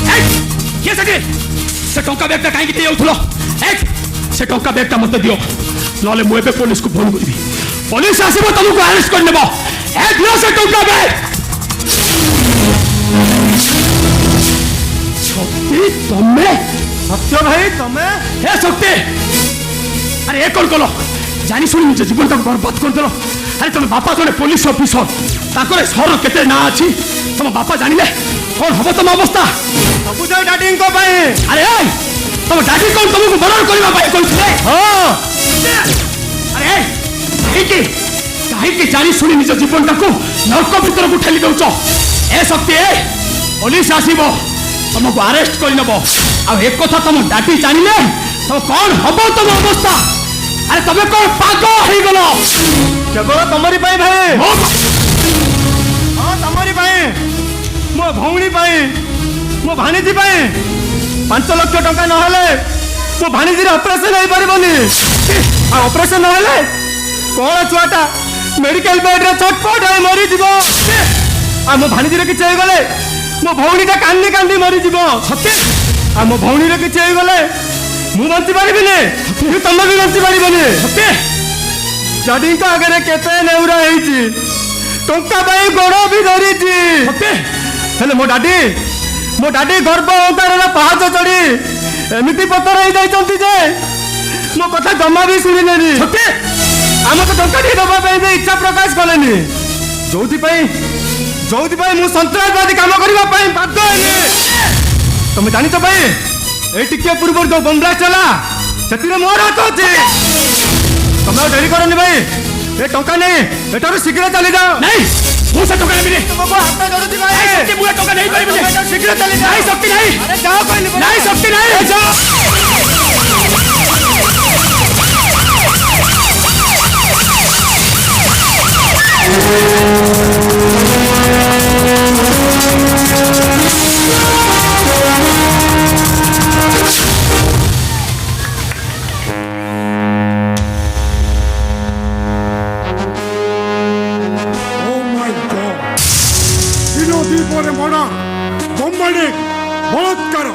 এই, କିଏ ସେଠି? ସେ ଟଙ୍କା ବ୍ୟାଗଟା କାହିଁକି ଦେଇ ଯାଉଥିଲ? ସେ ଟଙ୍କା ବ୍ୟାଗଟା ମତେ ଦିଅ, ନହେଲେ ମୁଁ ଏବେ ପୋଲିସକୁ ଫୋନ କରିବି। ପୋଲିସ ଆସିବ ତମକୁ ଆରେଷ୍ଟ କରିନେବ। ଦିଅ ସେ ଟଙ୍କା ବ୍ୟାଗ। ଶକ୍ତି ତମେ? ସତ୍ୟ ଭାଇ ତମେ? हे शक्ति, अरे ये कौन कलो जानी शुणी निज जीवन को बर्बाद कर देलो। अरे तुम बापा जने पुलिस ऑफिसर, ताकर सहर केते ना अछि, तुम बापा जानिले कौन हबो तुम अवस्था? सबु जाय डाडी को पाए। अरे ए तुम डाडी कौन तुमको मर्डर करबा पाए कहथिले? हां अरे काहे की जानी शुणी निज जीवन को नरक भीतर को ठेली दउछ। ए शक्ति पुलिस आसीबो तुमको अरेस्ट कर नब। आ एक कथा तुम डाटी जानिले तो कौन हबो तुम अवस्था? अरे तबे कौन पागल हो गलो? केवल तमरी पाए भाई। हां तमरी पाए, मो भौणी पाए, मो भाणीजी पाए। 5 लाख टंका न हेले मो भाणीजी ऑपरेशन हो परबनी। आ ऑपरेशन न हेले कोन छुआटा मेडिकल बेड रे छटपट होई मरि जीवो। आ मो भाणीजी रे किछ हो गले मो भौणीटा कांदी कांदी मरि जीवो। सत्य आ मो भौणी रे किछ हो गले मु बंची पारिबिनी, तुम भी बंची पारिबनी। सत्य डाडी का आगे केते नेउरा हेची, टंका पाई गोड़ भी धरीची। सत्य हेले मो डाडी गर्भ ओंकार पहाच चढ़ी एमती पतर हो जाइछंती जे मो कथा जमा भी शुणिलेनी। सत्य आमको टंका टी दबा पे भी इच्छा प्रकाश कलेनी, जोथि पई मु संतरासवादी काम करबा पई बाध्य हेनी। तुम जानिछ भाई ए टिके पूर्व जो बमब्लास्ट चला सेतिरे मोर हाथ अछि। तुम डेरी करनी भाई, ए टंका नहीं एटारू शीघ्र चली जाओ। नहीं मु से टका नेबिनी। तुमको हाथ जोड़ुछि भाई। नहीं शक्ति मु टका नहीं पाइबिनी। शीघ्र चली जाओ। नहीं शक्ति नहीं। अरे जाओ कहली नहीं शक्ति नहीं। जाओ বলৎকার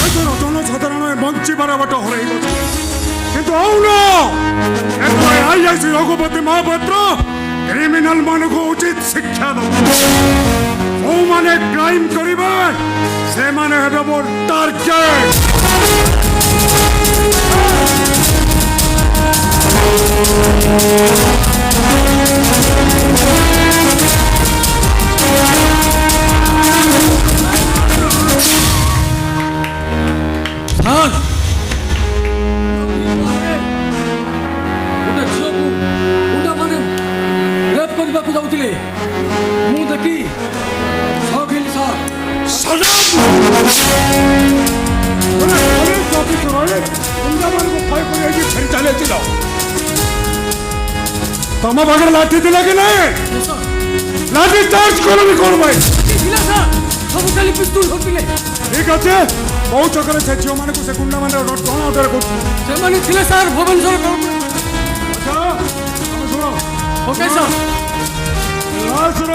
এদের জনসাধারণ বঞ্চিবার বাট হরাই গেছে, কিন্তু আউন এবার আইআইসি রঘুপতি মহাপাত্র ক্রিমিনাল মানুষ উচিত শিক্ষা দেব। যে ক্রাইম করিবে সে হবে মোর টার্গেট। तम पाखे लाठी थिला कि नहीं? लाठी चार्ज करोनी कौन भाई? ठीक अच्छे बहु चक्कर से झील मानक से गुंडा मैंने कौन अवतार कर भुवनेश्वर। शुण ओके सर, लाशर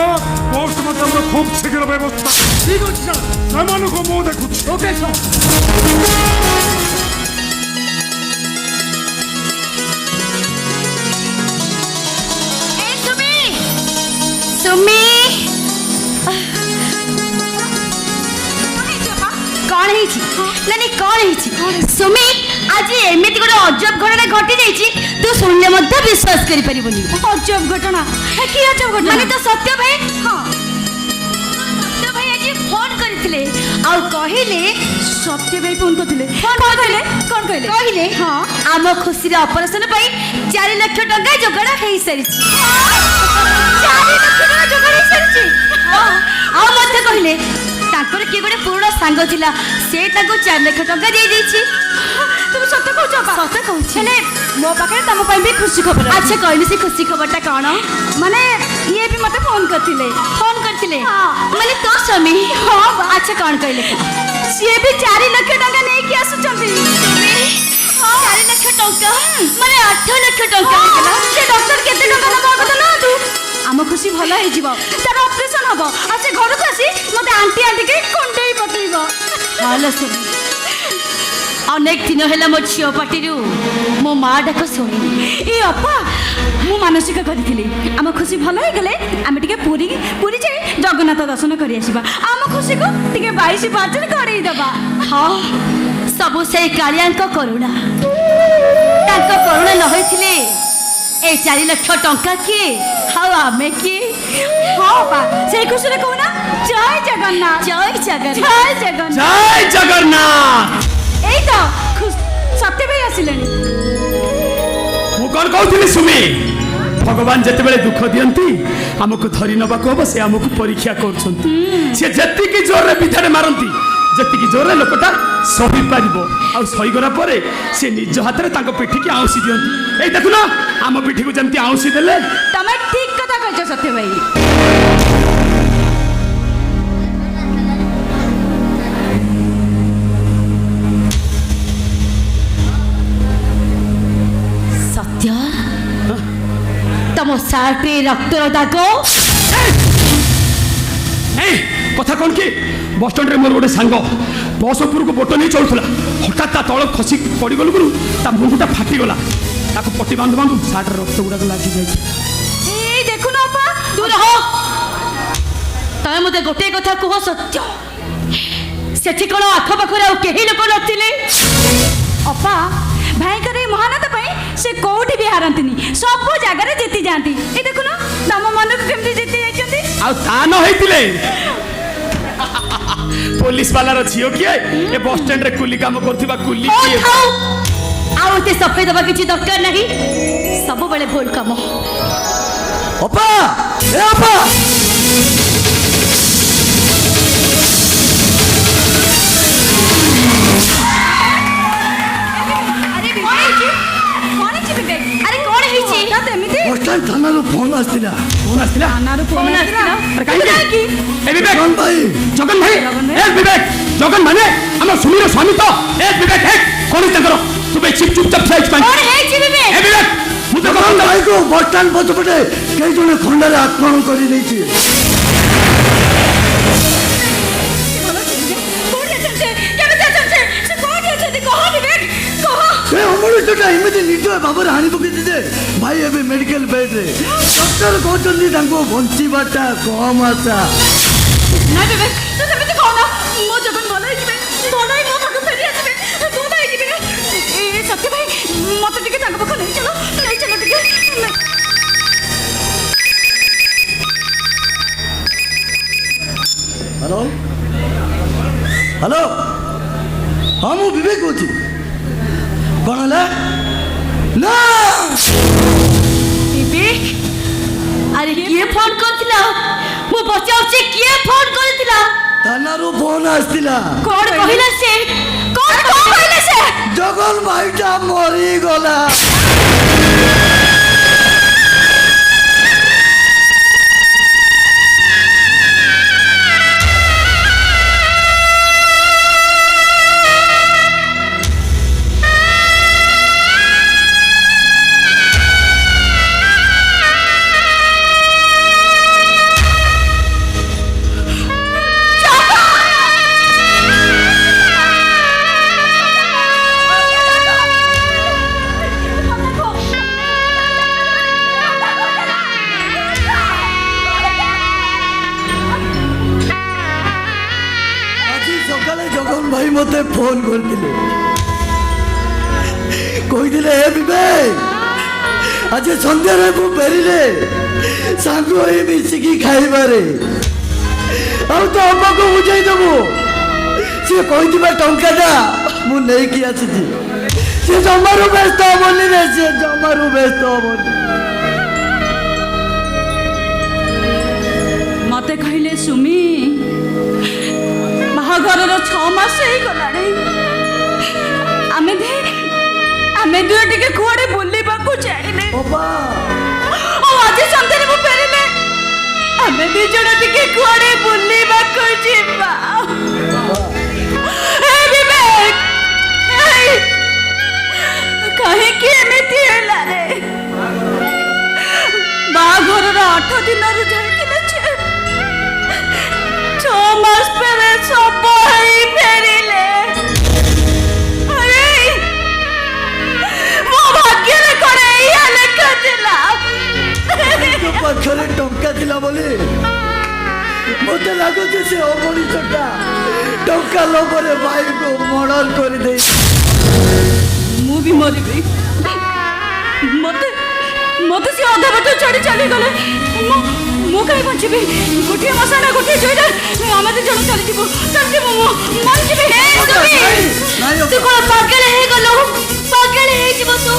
पोस्टमार्टम खूब शीघ्र व्यवस्था। ठीक अच्छे सर, से मु देखु। Okay sir. ନାନୀ କଣ ହେଇଛି ସୁମି ଆଜି ଏମିତି ଗୋଟେ ଅଜବ ଘଟଣା ଘଟି ଯାଇଛି ତୁ ଶୁଣିଲେ ମଧ୍ୟ ବିଶ୍ୱାସ କରିପାରିବୁନି ଅଜବ ଘଟଣା କି ଅଜବ ଘଟଣା ମାନେ ତ ସତ୍ୟ ଭାଇ ହଁ ସତ୍ୟ ଭାଇ ଆଜି ଫୋନ କରିଥିଲେ ଆଉ କହିଲେ ସତ୍ୟ ଭାଇ ଫୋନ କରିଥିଲେ ଫୋନ କହିଲେ କଣ କହିଲେ କହିଲେ ହଁ ଆମ ଖୁସିରେ ଅପରେସନ ପାଇଁ 4 ଲକ୍ଷ ଟଙ୍କା ଯୋଗାଡ଼ ହେଇସାରିଛି 4 ଲକ୍ଷ ଟଙ୍କା ଯୋଗାଡ଼ ହେଇସାରିଛି ଆଉ ମଧ୍ୟ କହିଲେ ତାଙ୍କର କିଏ ଗୋଟେ ପୁରୁଣା ସାଙ୍ଗ ଥିଲା ସେ ତାଙ୍କୁ 4 ଲକ୍ଷ ଟଙ୍କା ଦେଇ ଦେଇଛି তুমি সত্য কହୁଛ ସତ କହୁଛି ହେଲେ ମୋ ପାଖରେ ତମ ପାଇଁ ବି ଖୁସି ଖବର ଅଛି। ଆଚ୍ଛା କହିଲୁ ସେ ଖୁସି ଖବରଟା କଣ ମାନେ ଇଏ ବି ମତେ ଫୋନ କରିଥିଲେ ଫୋନ କରିଥିଲେ ହଁ। ମାନେ ତୋ ସ୍ୱାମୀ ହଁ ବା। ଆଚ୍ଛା କଣ କହିଲେ ସିଏ ବି 4 ଲକ୍ଷ ଟଙ୍କା ନେଇକି ଆସୁଛନ୍ତି 4 ଲକ୍ଷ ଟଙ୍କା ମାନେ 8 ଲକ୍ଷ ଟଙ୍କା ହେଇଗଲା ସେ ଡକ୍ଟର କେତେ ଟଙ୍କା ନବା କଥା ନୁହନ୍ତୁ ଆମ ଖୁସି ଭଲ ହେଇଯିବ ତାର ଅପରେସନ ହବ ଆଉ ସେ ଘରକୁ ଆସି ମତେ ଆଣ୍ଟି ଆଣ୍ଟିକି କୁଣ୍ଡେଇ ପକେଇବ ଭଲ ଶୁଣି ଅନେକ ଦିନ ହେଲା ମୋ ଝିଅ ପାଟିରୁ ମୋ ମା ଡାକ ଶୁଣିନି ଏ ଅପା ମୁଁ ମାନସିକ କରିଥିଲି ଆମ ଖୁସି ଭଲ ହେଇଗଲେ ଆମେ ଟିକେ ପୁରୀ ପୁରୀ ଯାଇ ଜଗନ୍ନାଥ ଦର୍ଶନ କରି ଆସିବା ଆମ ଖୁସିକୁ ଟିକେ 22 ପାଚନ କରେଇ ଦେବା ହଁ ସବୁ ସେଇ କାଳିଆଙ୍କ କରୁଣା ତାଙ୍କ କରୁଣା ନ ହୋଇଥିଲେ ଏ 4 ଲକ୍ଷ ଟଙ୍କା କିଏ ଆଉ ଆମେ କିଏ ହଁ ଅପା ସେଇ ଖୁସିରେ କହୁନା ଜୟ ଜଗନ୍ନାଥ ଜୟ ଜଗନ୍ନାଥ ଜୟ ଜଗନ୍ନାଥ ଜୟ ଜଗନ୍ନାଥ এই তো সত্য ভাই আসিলেনি ମୁଁ କଣ କହୁଥିଲି ସୁମି ଭଗବାନ ଯେତେବେଳେ ଦୁଃଖ ଦିଅନ୍ତି ଆମକୁ ଧରି ନେବାକୁ ହବ ସେ ଆମକୁ ପରୀକ୍ଷା କରୁଛନ୍ତି ସେ ଯେତିକି ଜୋରରେ ବିଧାରେ ମାରନ୍ତି ଯେତିକି ଜୋରରେ ଲୋକଟା ସହିପାରିବ ଆଉ ସହିଗଲା ପରେ ସେ ନିଜ ହାତରେ ତାଙ୍କ ପିଠିକି ଆଉଁସି ଦିଅନ୍ତି ଏଇ ଦେଖୁନ ଆମ ପିଠିକୁ ଯେମିତି ଆଉଁସି ଦେଲେ তুমি ঠিক কথা কইছো সত্য ভাই ସତ୍ୟ ତମ ସାର୍ଟରେ ରକ୍ତର ଦାଗ ଏଇ କଥା କଣ କି ବସଷ୍ଟାଣ୍ଡରେ ମୋର ଗୋଟେ ସାଙ୍ଗ ବସ୍ ଉପରକୁ ବୋଟ ନେଇ ଚଳୁଥିଲା ହଠାତ୍ ତା ତଳ ଖସି ପଡ଼ିଗଲୁ ଗୁରୁ ତା ମୁଣ୍ଡଟା ଫାଟିଗଲା ତାକୁ ପଟି ବାନ୍ଧୁ ବାନ୍ଧୁ ସାର୍ଟରେ ରକ୍ତ ଗୁଡ଼ାକ ଲାଗିଯାଇଛି এই দেখুন আপা ଦୂର ହ ତମେ ମୋତେ ଗୋଟିଏ କଥା କୁହ ସତ୍ୟ ସେଠି କ'ଣ ଆଖପାଖରେ ଆଉ କେହି ଲୋକ ନଥିଲେ ଅପା ଭାଇଙ୍କର এই ମହାନତା ପାଇଁ ସେ କୋଉଠି ବି ହାରନ୍ତିନି ସବୁ ଜାଗାରେ ଜିତି ଯାଆନ୍ତି এই ଦେଖୁନ ତମ ମନକୁ କେମିତି ଜିତି ଯାଇଛନ୍ତି ଆଉ ତା ନ ହେଇଥିଲେ ପୋଲିସ ବାଲାର ଝିଅ କିଏ ଏ ବସଷ୍ଟାଣ୍ଡରେ କୁଲି କାମ କରୁଥିବା କୁଲି ହଉ କିଏ ଥାଉ ଆଉ ଏତେ ସଫେଇ ଦେବା କିଛି ଦରକାର ନାହିଁ ସବୁବେଳେ ଭୁଲ କାମ ଅପା ଏ ଅପା ଆରେ ବିବେକ କଣ ହେଇଛି ବିବେକ ଆରେ କ'ଣ ହେଇଛି ହଠାତ୍ ଏମିତି ବସଷ୍ଟାଣ୍ଡ ଥାନାରୁ ଫୋନ ଆସିଥିଲା ଫୋନ ଆସିଥିଲା ଥାନାରୁ ଫୋନ ଫୋନ ଆସିଥିଲା ଆରେ କାହିଁକି ଏ ବିବେକ ଜଗନ ଭାଇ ଜଗନ ଭାଇ ଜଗନ ଭାଇ। ଏ ବିବେକ ଜଗନ ମାନେ ଆମ ସୁମୀର ସ୍ୱାମୀ ତ ଏ ବିବେକ ହେ କଣ ତାଙ୍କର ତୁ ବେ ଚୁପଚାପ ଠିଆ ହେଇଛୁ କ'ଣ କାହିଁକି ହେଇଛି ବିବେକ ଏ ବିବେକ ମୁଁ ତ ଜଗନ କଥା ଭାଇକୁ ବସଷ୍ଟାଣ୍ଡ ପଛପଟେ କେହି ଜଣେ ଖଣ୍ଡାରେ ଆକ୍ରମଣ କରିଦେଇଛି କୋଉଠି ଅଛନ୍ତି କେମିତି ଅଛନ୍ତି ସେ କୋଉଠି ଅଛନ୍ତି କହ ବିବେକ କହ ସେ ଅମଣିଷଟା ଏମିତି ନିର୍ଦ୍ଦୟ ଭାବରେ ହାଣି ପକେଇଛି ଯେ ଭାଇ ଏବେ ମେଡିକାଲ ବେଡରେ ଡକ୍ଟର କହୁଛନ୍ତି ତାଙ୍କୁ ବଞ୍ଚିବାଟା କମ ଆଶା ନା ବିବେକ ତୁ ସେମିତି କହନା ମୋ ଜଗନ ଭଲ ହେଇଯିବେ ଭଲ ହେଇ ମୋ ପାଖକୁ ଫେରି ଆସିବେ ଭଲ ହେଇଯିବେ ଏ ସତ୍ୟ ଭାଇ ମତେ ଟିକେ ତାଙ୍କ ପାଖକୁ ନେଇ ଚାଲ ଟିକେ ହ୍ୟାଲୋ ହ୍ୟାଲୋ ହଁ ମୁଁ ବିବେକ କହୁଛି କ'ଣ ହେଲା ନା ବିବେକ ଆରେ କିଏ ଫୋନ କରିଥିଲା ମୁଁ ପଚାରୁଛି କିଏ ଫୋନ କରିଥିଲା ଥାନାରୁ ଫୋନ ଆସିଥିଲା କ'ଣ କହିଲା ସେ କ'ଣ କହିଲା ସେ ଜଗନ ଭାଇଟା ମରିଗଲା ଫୋନ୍ କରିଥିଲେ କହିଥିଲେ ହେ ବିବେକ ଆଜି ସନ୍ଧ୍ୟାରେ ମୁଁ ଫେରିଲେ ସାଙ୍ଗ ହେଇ ମିଶିକି ଖାଇବାରେ ଆଉ ତ ଅମ୍ମାକୁ ବୁଝେଇ ଦେବୁ ସିଏ କହିଥିବା ଟଙ୍କାଟା ମୁଁ ନେଇକି ଆସିଛି ସେ ଜମାରୁ ବ୍ୟସ୍ତ ହବନି ରେ ସେ ଜମାରୁ ବ୍ୟସ୍ତ ହବନି ମତେ କହିଲେ ସୁମି ବାହାଘରର 6 ମାସ ହେଇଗଲାଣି ଆମେ ଦୁଇ ଟିକେ କୁଆଡେ ବୁଲିବାକୁ ଯାଇନେ ଆଜି ସନ୍ଧ୍ୟାରେ ମୁଁ ଫେରିଲେ ଆମେ ଦି ଜଣ ଟିକେ କୁଆଡେ ବୁଲିବାକୁ ଯିବା କାହିଁକି ଏମିତି ହେଲା ରେ ବାହାଘରର 8 ଦିନରୁ ଯାଇଥିଲେ 6 ମାସ ପରେ ସବୁ ହେଇ ଫେରିଲେ ମୋ ଭାଗ୍ୟରେ କଣ ଏଇଆ ଲେଖା ଥିଲା ପାଖରେ ଟଙ୍କା ଥିଲା ବୋଲି ମତେ ଲାଗୁଛି ସେ ଅମଣିଷଟା ଟଙ୍କା ଲୋଭରେ ଭାଇକୁ ମର୍ଡର କରିଦେଇ ମୁଁ ବି ମରିବି ମତେ ସେ ଅଧା ବାଟ ଛାଡ଼ି ଚାଲିଗଲେ ମୁଁ କାହିଁ ବଞ୍ଚିବି ଗୋଟିଏ ମାସ ନା ଗୋଟିଏ ଜୋଇରେ ଆମେ ଦି ଜଣ ଚାଲିଯିବୁ ମୁଁ ମରିଯିବି ତୁ କଣ ପାଗଳ ହେଇଗଲୁ ପାଗଳ ହେଇଯିବ ତୁ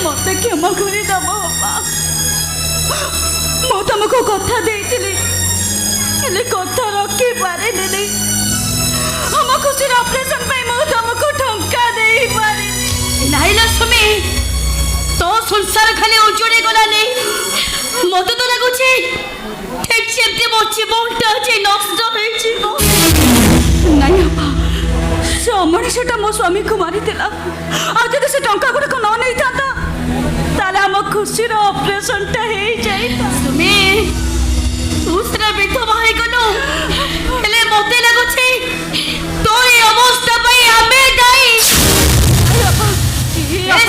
ମତେ କ୍ଷମା କରିଦବ ବାପା ମୁଁ ତମକୁ କଥା ଦେଇଥିଲି ହେଲେ କଥା ରଖିପାରିଲିନି ଆମ ଖୁସିର ଅପରେସନ ପାଇଁ ମୁଁ ତମକୁ ଟଙ୍କା ଦେଇପାରିନି ନାଇଁ ଲୋ ସୁମି ତୋ ସଂସାର ଖାଲି ଉଜୁଡ଼ି ଗଲାନି ମତେ ତ ଲାଗୁଛି ଠିକ୍ ସେମିତି ମୋ ଜୀବନଟା ଆଜି ନଷ୍ଟ ହେଇଯିବ ନାଇଁ ବାପା ସେ ଅମଣିଷଟା ମୋ ସ୍ୱାମୀକୁ ମାରିଥିଲା ଆଉ ଯଦି ସେ ଟଙ୍କା ଗୁଡିକ ନ ନେଇଥାନ୍ତା ତାହେଲେ ଆମ ଖୁସିର ଅପରେସନଟା ହେଇଯାଇଥାନ୍ତା ସୁମି ତୁ ସେଟା ବିଧବା ହେଇଗଲୁ ହେଲେ ମତେ ଲାଗୁଛି ତୋର ଏ ଅବସ୍ଥା ପାଇଁ ଆମେ ଦାୟୀ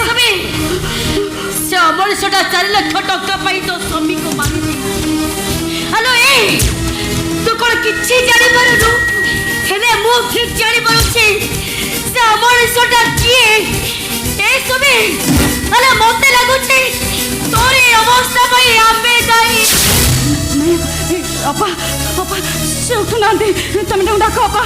ସୁମି ସେ ଅମଣିଷଟା 4 ଲକ୍ଷ ଟଙ୍କା ପାଇଁ ତୋ ସ୍ୱାମୀକୁ ମାରିଦେଇଛି ହ୍ୟାଲୋ ତୁ କଣ କିଛି ଜାଣିପାରୁନୁ ହେଲେ ମୁଁ ଠିକ୍ ଜାଣିପାରୁଛି ସେ ଅମଣିଷଟା କିଏ ସୁମି ହେଲେ ମତେ ଲାଗୁଛି ତୋର ଏ ଅବସ୍ଥା ପାଇଁ ଆମେ ଦାୟୀ ଅପା ସେ ଉଠୁନାହାନ୍ତି ତମେ ତାଙ୍କୁ ଡାକ ଅପା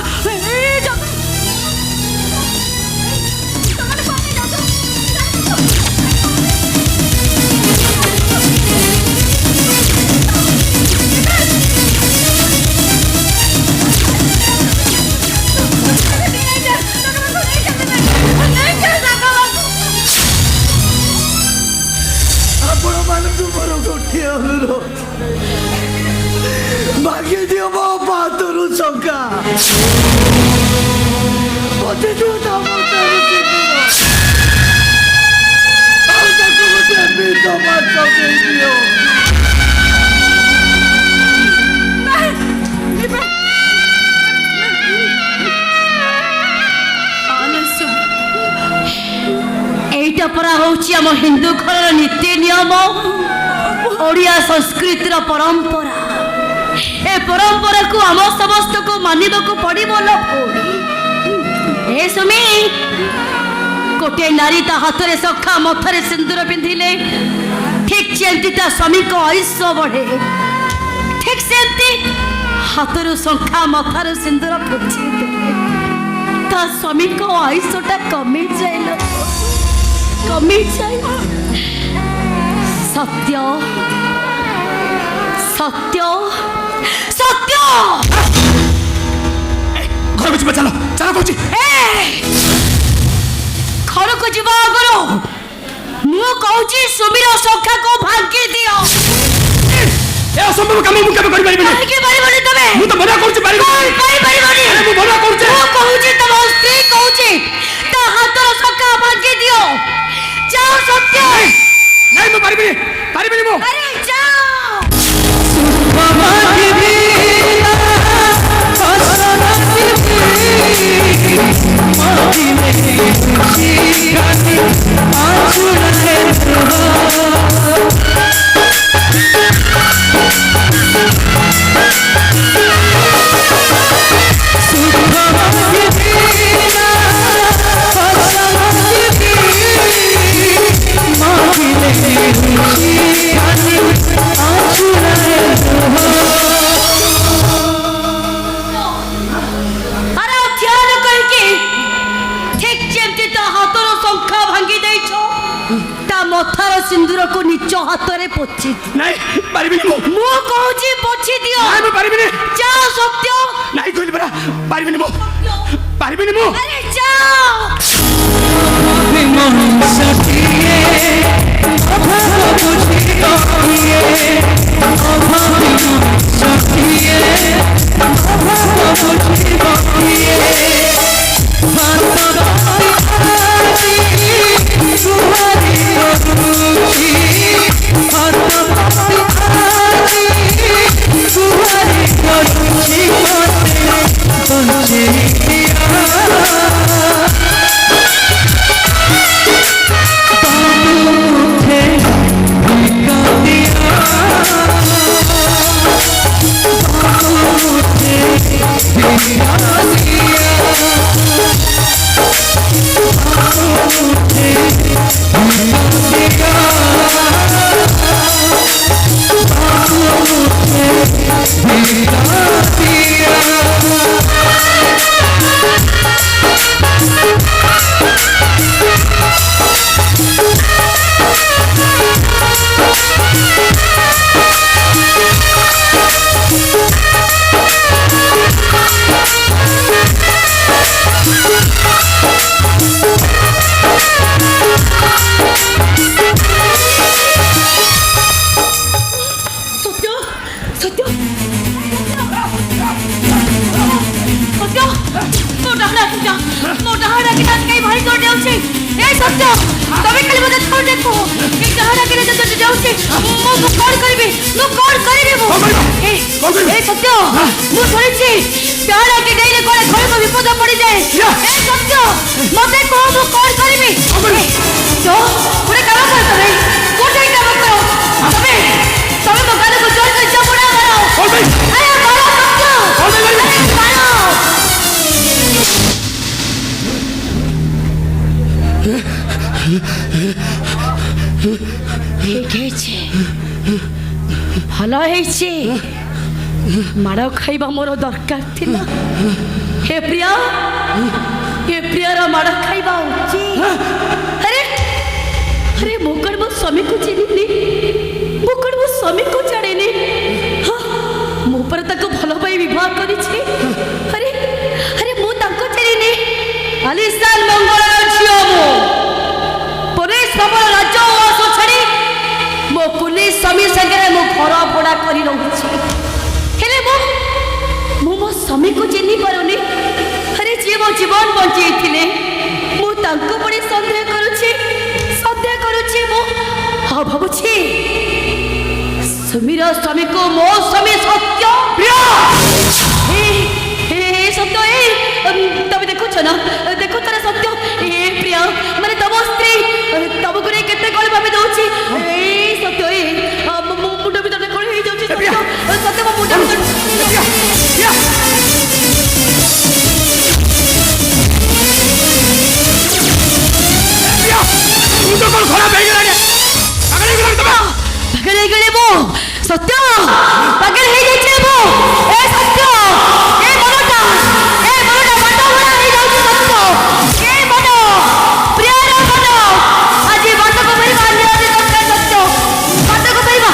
ଆପଣମାନଙ୍କୁ ମୋର ଗୋଟିଏ ଅନୁରୋଧ ମାଗି ଦିଅ ମୋ ହାତରୁ ଟଙ୍କା ମତେ ଦିଅ ଆଉ ତାକୁ ଗୋଟେ ବିଧବା ଚକେଇ ଦିଅ এইটা পরা হচ্ছে আমার হিন্দু ঘরের নীতি নিয়ম ওড়িয়া সংস্কৃতির পরম্পরা এ পরম্পরাକୁ ଆମ ସମସ୍ତଙ୍କୁ ମାନିବାକୁ ପଡ଼ିବ ଲୋ ଏ ସୁମି ଗୋଟିଏ ନାରୀ ତା ହାତରେ ଶଖା ମଥାରେ ସିନ୍ଦୁର ପିନ୍ଧିଲେ ଠିକ୍ ଯେମିତି ତା ସ୍ୱାମୀଙ୍କ ଆୟୁଷ ବଢ଼େ ଠିକ୍ ସେମିତି ହାତରୁ ଶଙ୍ଖା ମଥାରୁ ସିନ୍ଦୁର ପୋଛି ଦେଲେ ତା ସ୍ୱାମୀଙ୍କ ଆୟୁଷଟା କମିଯାଏ ଲୋ କମିଯାଏ ସତ୍ୟ ସତ୍ୟ ସତ୍ୟ ଘରକୁ ଯିବା ଚାଲ ଚାଲ କହୁଛି ଘରକୁ ଯିବା ଆଗରୁ ମୁଁ କହୁଛି ସୁମିର ଶଙ୍ଖାକୁ ଭାଙ୍ଗି ଦିଅ ଏ ଅସମ୍ଭବ କାମ ମୁଁ କେବେ କରିପାରିବିନି କାହିଁକି ପାରିବନି ତମେ ମୁଁ ତ ମନା କରୁଛି ପାରିବିନି ପାରିବନି ମୁଁ ମନା କରୁଛି ମୁଁ କହୁଛି ତମ ସ୍ତ୍ରୀ କହୁଛି ତା ହାତର ଶଙ୍ଖା ଭାଙ୍ଗି ଦିଅ ଯାଅ ସତ୍ୟ ନାଇଁ ମୁଁ ପାରିବିନି ମୁଁ ଆରେ ଯାଅ Thank you. ପାରିବିନି ମୁଁ କହୁଛି ପୋଛି ଦିଅ। ନାଇଁ ମୁଁ ପାରିବିନି। ଯାଅ ସତ୍ୟ। ନାଇଁ କହିଲି ପରା ପାରିବିନି ମୁଁ ପାରିବିନି ମୁଁ। ଆରେ ଯାଅ। ଭଲ ହେଇଛି ମାଡ଼ ଖାଇବା ମୋର ଦରକାର ଥିଲା। ହେ ପ୍ରିୟାର ମାଡ଼ ଖାଇବା ଉଚିତ। ଆରେ ଆରେ ମୁଁ କଣ ମୋ ସ୍ୱାମୀକୁ ଚିହ୍ନିନି, ମୁଁ କଣ ମୋ ସ୍ୱାମୀକୁ ଜାଣିନି। ମୁଁ ପରେ ତାକୁ ଭଲ ପାଇ ବିବାହ କରିଛି। ଆରେ ଆରେ ମୁଁ ତାଙ୍କୁ ଚିହ୍ନିନି। ଆଲିସାନ ମଙ୍ଗଳର ଝିଅ ମୁଁ ପରେଶ ବାବୁର ରାଜ ଉଆସ ଛାଡ଼ି ମୋ କୁଲି ସ୍ୱାମୀ ସାଙ୍ଗରେ ମୁଁ ଘର ଭଡ଼ା କରି ରହୁଛି। ହେଲେ ମୁଁ ମୋ ସ୍ୱାମୀକୁ ଚିହ୍ନି ପାରୁନି। ଆରେ ଯିଏ ମୋ ଜୀବନ ବଞ୍ଚେଇଥିଲେ ମୁଁ ତାଙ୍କୁ ପୁଣି ସନ୍ଦେହ କରୁଛି ମୁଁ। ହଁ ଭାବୁଛି ସୁମିର ସ୍ୱାମୀକୁ ମୋ ସ୍ୱାମୀ ସତ୍ୟ ସତ୍ୟ ତମେ ଦେଖୁଛ ନା ସତ୍ୟ ପ୍ରିୟା ମାନେ ତମ ସ୍ତ୍ରୀ ତମକୁ ନେଇ କେତେ କଣ ଭାବି ଦଉଛି। ସତ୍ୟ ମୋ ମୁଣ୍ଡ ଭିତରେ କଣ ହେଇଯାଉଛି। ସତ୍ୟ ମୋ ମୁଣ୍ଡ ଭିତରେ ଖରାପ ହେଇଗଲାଣି। ପାଗଳ ହେଇଗଲେ ମୁଁ ସତ୍ୟ ପାଗଳ ହେଇଯାଇଛି ମୁଁ। ସତ୍ୟ ମନଟା ବାଟ ଭରା ହେଇଯାଉଛି। ସତ୍ୟ ମନ ପ୍ରିୟର ମନ ଆଜି ବାଟକୁ ଫେରିବା ନିହାତି ଦରକାର। ସତ୍ୟ ବାଟକୁ ଫେରିବା।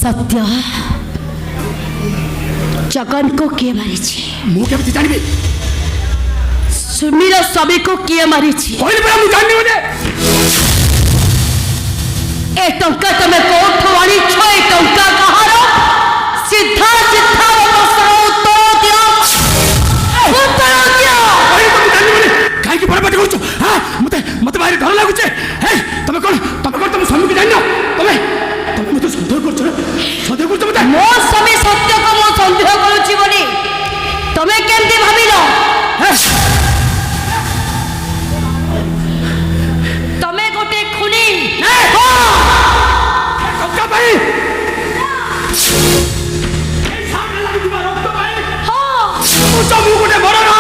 ସତ୍ୟ जगन को किए मारी मु केमती जानबी सुमीर स्वामी को किए मारी कहली परा मु जाननी बोले ए टंका तमे कोठो आनी छ ए टंका कहार सीधा सीधा प्रश्न उत्तर दियो कहली तुम जाननी बोले काहे की बड़ बात कहू हां मते मते बाहर डर लागु छे हे तमे कोन तुम स्वामी को जाननो तमे मते संदेह करछ मते मो स्वामी सत्य को मो संदेह करूची बोली तमे केमती भाबिलो तमे गोटे खुनी टंका भाई सामने लागु दिबा रक्त भाई हां तू सब गोटे बड़ न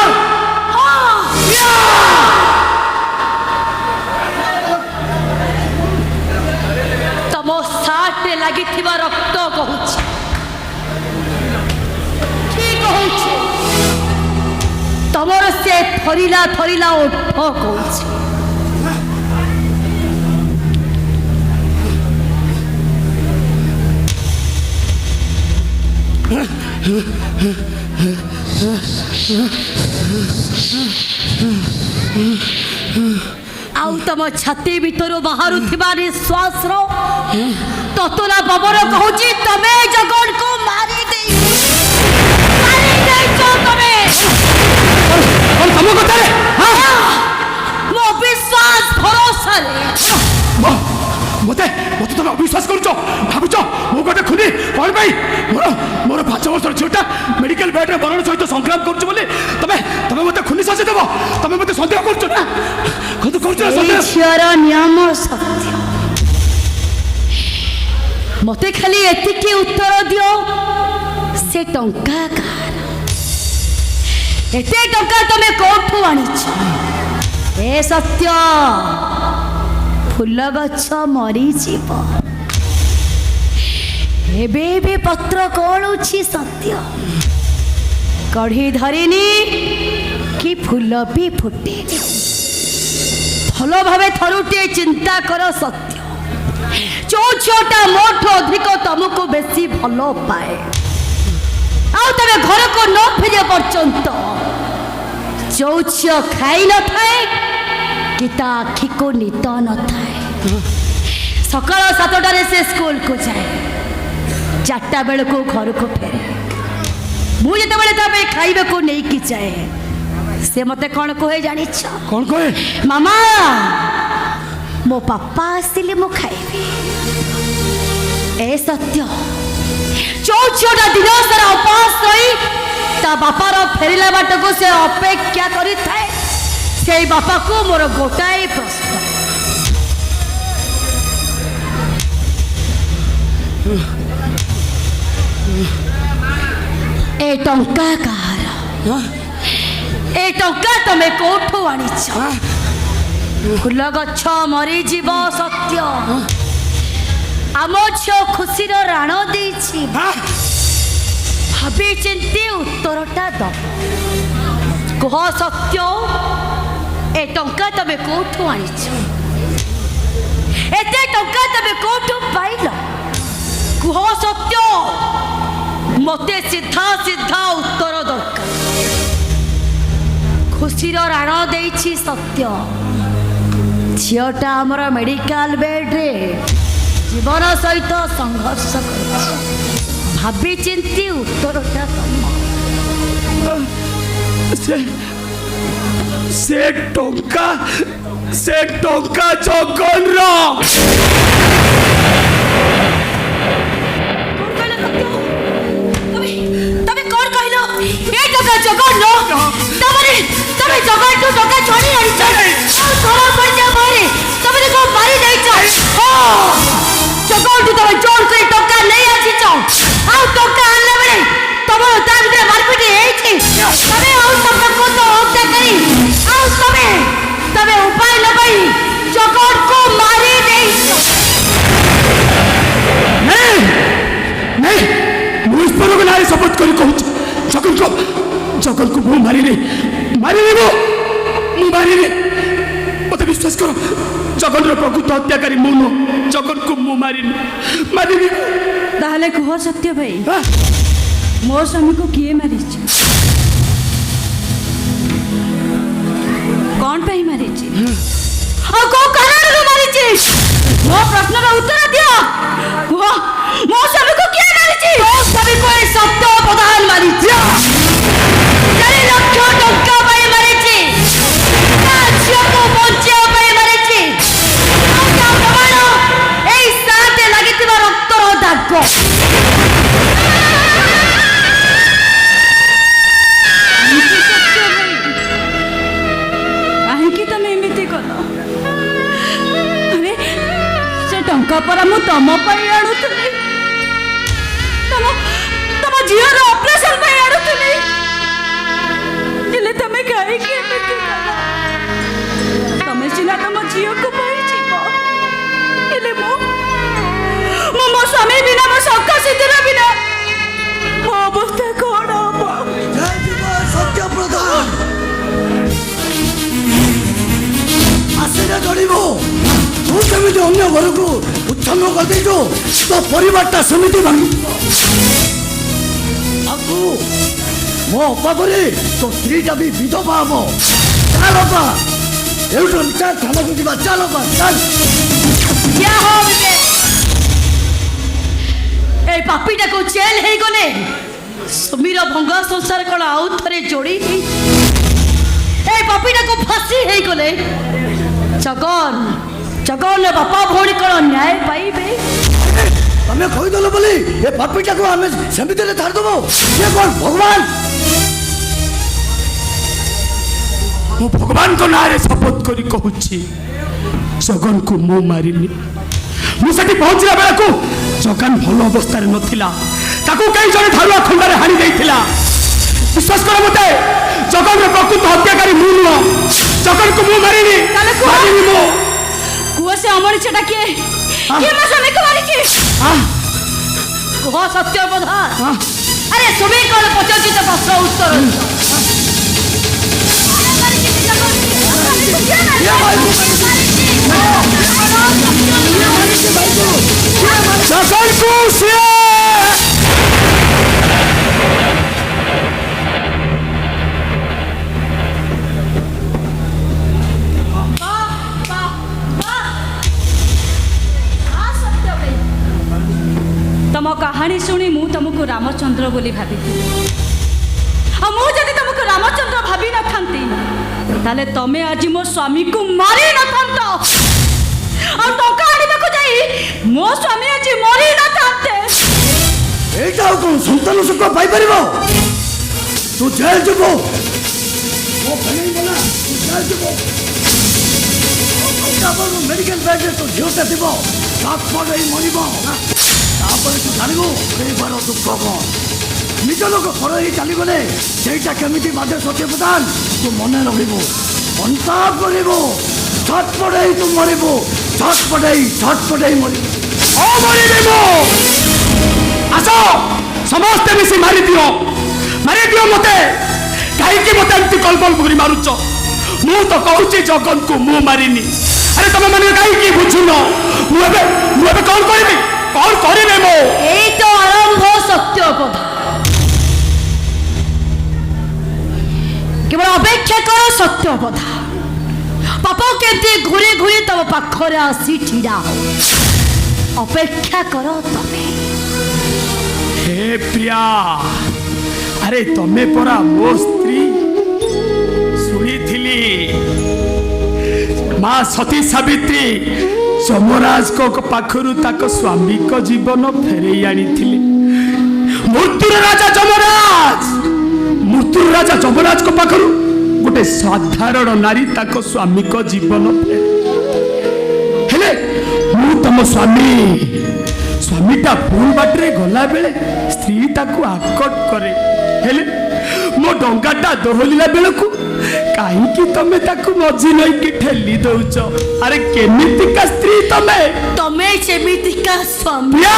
तमो साटे लागि थिबा रक्त कहूची ठीक कहूची तमो ମୋର ସେ ଥରିଲା ଥରିଲା ଓଠ କହୁଛି। ଆଉ ତମ ଛାତି ଭିତରୁ ବାହାରୁଥିବା ନିଶ୍ୱାସର ତତଲା ପବନ କହୁଛି ତମେ ଜଗନ୍କୁ ମାରି ଦେଇଛ ତମେ। ତମ କଥାରେ ମୋ ବିଶ୍ୱାସ ଭରସାରେ ମତେ ମତେ ତମେ ଅବିଶ୍ୱାସ କରୁଛ ଭାବୁଛ ମୁଁ ଗୋଟେ ଖୁନି କଣ ପାଇଁ ମୋର 5 ବର୍ଷର ଝିଅଟା ମେଡିକାଲ ବେଡରେ ମରଣ ସହିତ ସଂଗ୍ରାମ କରୁଛି ବୋଲି ତମେ ତମେ ମତେ ଖୁନି ସାଜି ଦେବ ତମେ ମତେ ସନ୍ଦେହ କରୁଛ ନା କରୁଛ ନା ସନ୍ଦେହ ଝିଅର ନିୟମ ସତ୍ୟ। ମତେ ଖାଲି ଏତିକି ଉତ୍ତର ଦିଅ ସେ ଟଙ୍କା କାହାର? ଏତେ ଟଙ୍କା ତମେ କୋଉଠୁ ଆଣିଛ? ଏ ସତ୍ୟ ଫୁଲ ଗଛ ମରିଯିବ ଏବେ ବି ପତ୍ର କଅଁଳୁଛି ସତ୍ୟ କଢ଼ି ଧରିନି କି ଫୁଲ ବି ଫୁଟେନି। ଭଲ ଭାବେ ଥରୁଟିଏ ଚିନ୍ତା କର ସତ୍ୟ ଯୋଉ ଝିଅଟା ମୋଠୁ ଅଧିକ ତମକୁ ବେଶୀ ଭଲ ପାଏ ଆଉ ତମେ ଘରକୁ ନ ଫେରିବା ପର୍ଯ୍ୟନ୍ତ ଯୋଉ ଝିଅ ଖାଇ ନଥାଏ कि ता आखि को निद न थाए सकाल 7टारे से स्कूल को जाए 4टा बेल को घर को फेरे मुझे खाइबा को नहीं कि जाए से मते कौन कहे जानी कौन कहे मामा मो पापा आसिले मो खाइबी ए सत्य जो झीटा दिन सारा उपास रही ता बापार फेरिला बाट को से अपेक्षा करी थाए से बापा को मोर गोटाए प्रश्न ए टंका कहार ए टंका तमे कोठो आनिछ फूल गछ मरी जीव सत्य आम झियो खुशीर राण देछि भाभी चिंती उत्तरटा दब कह सत्य ए टंका तमे कोठो आनिछ एते टंका तमे कोठो पाइल कह सत्य मते सीधा सीधा उत्तर दरकार खुशीर राण देछि सत्य झीटा आमर मेडिकल बेड रे जीवन सहित संघर्ष कर भाभी चिंती उत्तरटा से टंका जगन तमे कौन कहलो ए टका जगन नो तमरे तमे जगन तो टका छोड़ी आनी छ सोरा पड़ जा मारे तमे को मारी नहीं छ हां जगन तो तमे जोर करे टका नहीं आछि छ आ टका आनले बेले तमे ता भीतर मारपीट हेई छी तमे आ सब को तो हत्या करी आ तमे उपाय लगाई जगन को मारी नहीं छ नहीं मुझ पर नारी शपथ कर कहूँ जगन को मु मारी नहीं मत विश्वास करो जगन प्रकृत हत्याकारी मु नुह जगन को मु मारी ताहले कह सत्य भाई मो स्वामी को किए मारी कौन पाई मारी को कारण रो मारी मो प्रश्न का उत्तर दियो मो स्वामी को किए मारी मो स्वामी को ए सत्य प्रधान मारी 4 लाख टंका पाई मारी ता झियो को बंचिया पाई मारी आ का प्रमाण ए साथे लागितिबा रक्तर दाग कहीं तमे एमती कल अरे से टंका परा मु तम पाई आनुथली तम झीर ऑपरेशन पाई आनुथली दिले तमे काहे कि एमती कल तमे सिना तम झीर को पाई जीव एले मो स्वामी बिना मो सका सिद्धर बिना मो अवस्था कोन हो जय जीव सत्य प्रधान ଘରକୁ ଉଚ୍ଛନ୍ନ କରିଦେଇଛୁ ତୋ ପରିବାରଟା ସେମିତି ଭାଙ୍ଗି ଆଉ ତୁ ମୋ ଅପା ପରି ତୋ ସ୍ତ୍ରୀଟା ବି ବିଧବା ହବ। ଚାଲ ଅପା ଏଇଠୁ ଚାଲ ଥାନାକୁ ଯିବା। ଚାଲ ଅପା ଚାଲ। क्या हो विवेक ए पापीटा को जेल हे गले सुमीर भंगा संसार कोन आउ थरे जोड़ी ए पापीटा को फांसी हे गले जगन जगन बापा भौणी कोन न्याय पाइबे तमें कहीदेल बोली ए पापीटाକୁ ଆମେ ସେମିତିରେ ଛାଡ଼ିଦେବୁ। ସେ କ'ଣ ଭଗବାନ? ମୁଁ ଭଗବାନଙ୍କ ନାଁରେ ଶପଥ କରି କହୁଛି ଜଗନକୁ ମୁଁ ମାରିନି। ମୁଁ ସେଠି ପହଞ୍ଚିଲା ବେଳକୁ ଜଗନ ଭଲ ଅବସ୍ଥାରେ ନଥିଲା। ତାକୁ କେହି ଜଣେ ଧାରୁଆ ଖଣ୍ଡାରେ ହାଣି ଦେଇଥିଲା। ବିଶ୍ୱାସ କର ମୋତେ ଜଗନର ପ୍ରକୃତ ହତ୍ୟାକାରୀ ମୁଁ ନୁହଁ। ଜଗନକୁ ମୁଁ ମାରିନି। ମାରିନି ମୁଁ। କୁହ ସେ ଅମର ସେଟା କିଏ କିଏ ମୋ ସ୍ୱାମୀକୁ ମାରିଛି? कह सत्य बधा अरे तुम्हें कौन पचासी तो प्रश्न उत्तर तम कहानी शुणी मु तुमको रामचंद्र बोली भाभी मु जदि तुमको रामचंद्र भाभी न थांती ताले तमे आज मो स्वामी को मारी न थांतो और टंका आनिबाको जाई मो स्वामी आज मरी न थांते। এইটা কোন সন্তান সুখ পাই পারিব? তু জেল যাব। ও ভাই বলা তু জেল যাব। তারপর মেডিকেল ব্যাগে তো ঝিওটা দিব। সাত পড়েই মরিব না। তারপরে তু জানিব এইবার দুঃখ কম। নিজ লোক পর হয়ে চালিগলে সেইটা কেমিতি বাদে সত্য প্রধান তু মনে রখিব। অন্তাপ করিব। ছটপটেই তু মরিব। ছটপটেই মরিব। ও মরিবে ମୁଁ। আস ସମସ୍ତେ ମିଶି ମାରିଦିଅ ମତେ। କାହିଁକି ମତେ ଏମିତି କଲବଲ କରି ମାରୁଛ? ମୁଁ ତ କହୁଛି ଜଗନକୁ ମୁଁ ମାରିନି। ଆରେ ତମେ ମାନେ କାହିଁକି ବୁଝୁନ? ମୁଁ ଏବେ କଣ କରିବି? କଣ କରିବି ମୁଁ? এই তো আরম্ভ সত্য কথা কেবল অপেক্ষা করো সত্য কথা পাপ কেমতি ঘুরে ঘুরে তম পাখরে আসি ঠিড়া হও অপেক্ষা করো তমে। हे प्रिया अरे तमे परा मो स्त्री सुनी थिली माँ सती सावित्री यमराज को पाखरु ताक स्वामी को जीवन फेरे आनी थिले। मृत्युर राजा यमराज को पाखरु गोटे साधारण नारी ताक स्वामी को जीवन फेरे हेले मु तम स्वामीटा भूल बाटरे गला बेले स्त्री ताकू आकट करे हेले मो डंगाटा दोहलिला बेलकू काहींकी तमे ताकू मझी नई के ठेली दउछ। अरे केमितिका स्त्री तमे तमे सेमितिका स्वामी प्रिया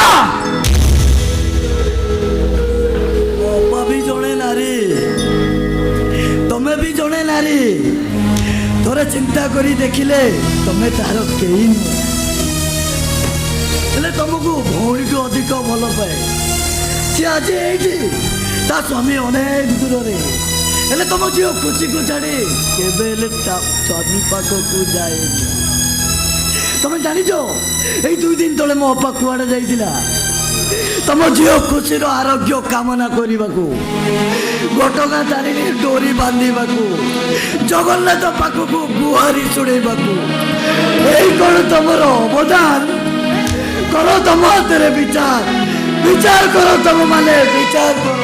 ଅପା ବି ଜଣେ ନାରୀ ତମେ ବି ଜଣେ ନାରୀ। ଥରେ ଚିନ୍ତା କରି ଦେଖିଲେ ତମେ ତାର କେହି ନୁହେଁ। ହେଲେ ତମକୁ ଭଉଣୀକୁ ଅଧିକ ଭଲ ପାଏ। ସେ ଆଜି ଏଇଠି ତା ସ୍ୱାମୀ ଅନେକ ଦୂରରେ। ହେଲେ ତମ ଝିଅ ଖୁସିକୁ ଛାଡ଼ି କେବେ ହେଲେ ତା ସ୍ୱାମୀ ପାଖକୁ ଯାଏନି। ତମେ ଜାଣିଛ ଏଇ 2 ଦିନ ତଳେ ମୋ ଅପା କୁଆଡ଼େ ଯାଇଥିଲା? ତମ ଝିଅ ଖୁସିର ଆରୋଗ୍ୟ କାମନା କରିବାକୁ ଘଟଗାଁ ତାରିଣୀ ଡୋରି ବାନ୍ଧିବାକୁ ଜଗନ୍ନାଥ ପାଖକୁ ଗୁହାରି ଶୁଣେଇବାକୁ। ଏଇ କ'ଣ ତମର ଅବଦାନ? କର ତମ ହାତରେ ବିଚାର କର ତମ ମାନେ ବିଚାର କର।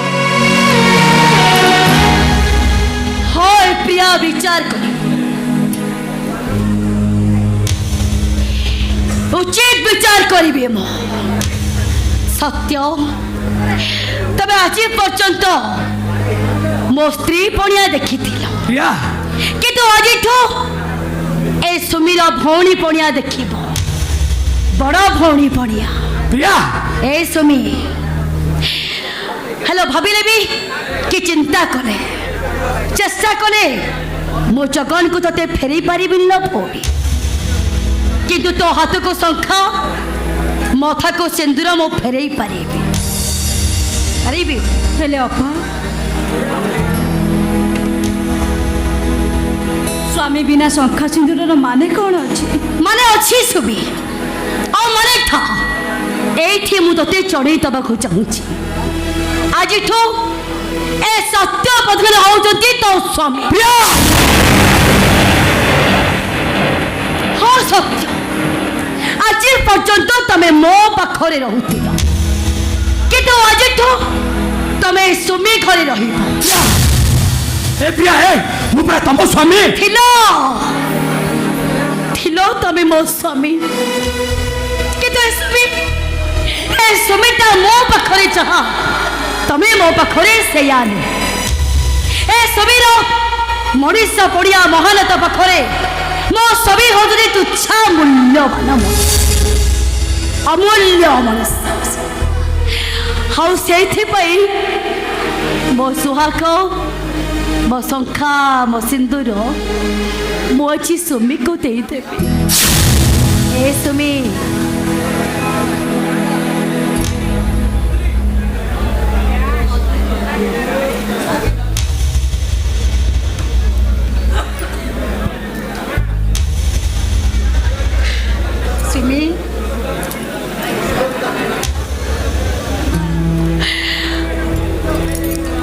হয় প্রিয়া বিচার করি উচিত বিচার করিবে মো সত্য তবে আজি পর্যন্ত মো স্ত্রী পণিয়া দেখিছিল प्रिया কিন্তু আজিঠু এই সুমির ভৌণী পণিয়া দেখিব বড় ভৌণী পণিয়া प्रिया এই সুমি হ্যালো ভাবিলে বি কি চিন্তা করে চেষ্টা করে মো জগন কো তোতে ফেরি পারিবিনি না ভৌণী किंतु तो हाथ को शंखा मथा को सिंदूर मो फेरई पारिबी हेले अपा स्वामी बिना शंखा सिंदूर माने कौन अच्छी माने अच्छी सुबी और माने था एठी मु तते चढ़ई दबाकू चाहूची आज ठो ए सत्य पद्मन होउचंती तो स्वामी हाँ सत्य आज पर्यंत तमे मो पाखरे रहुथिल किंतु आज ठो तमे सुमी घरे रहिब ए प्रिया ए मु पुरा तम स्वामी थिलो तमे मो स्वामी किंतु ए सुमीटा मो पाखरे चाहा तमे मो पाखरे सेयानी ए सुमीर मनीषा पड़िया महानता पाखरे मो सभी हो जदि तुच्छा मूल्यवान अमूल्य मनुष्य हाउ सेथि पई मो सुहाग मो शंखा मो सिंदूर मो अच्छी सुमी को दे देबी ए सुमी सुमी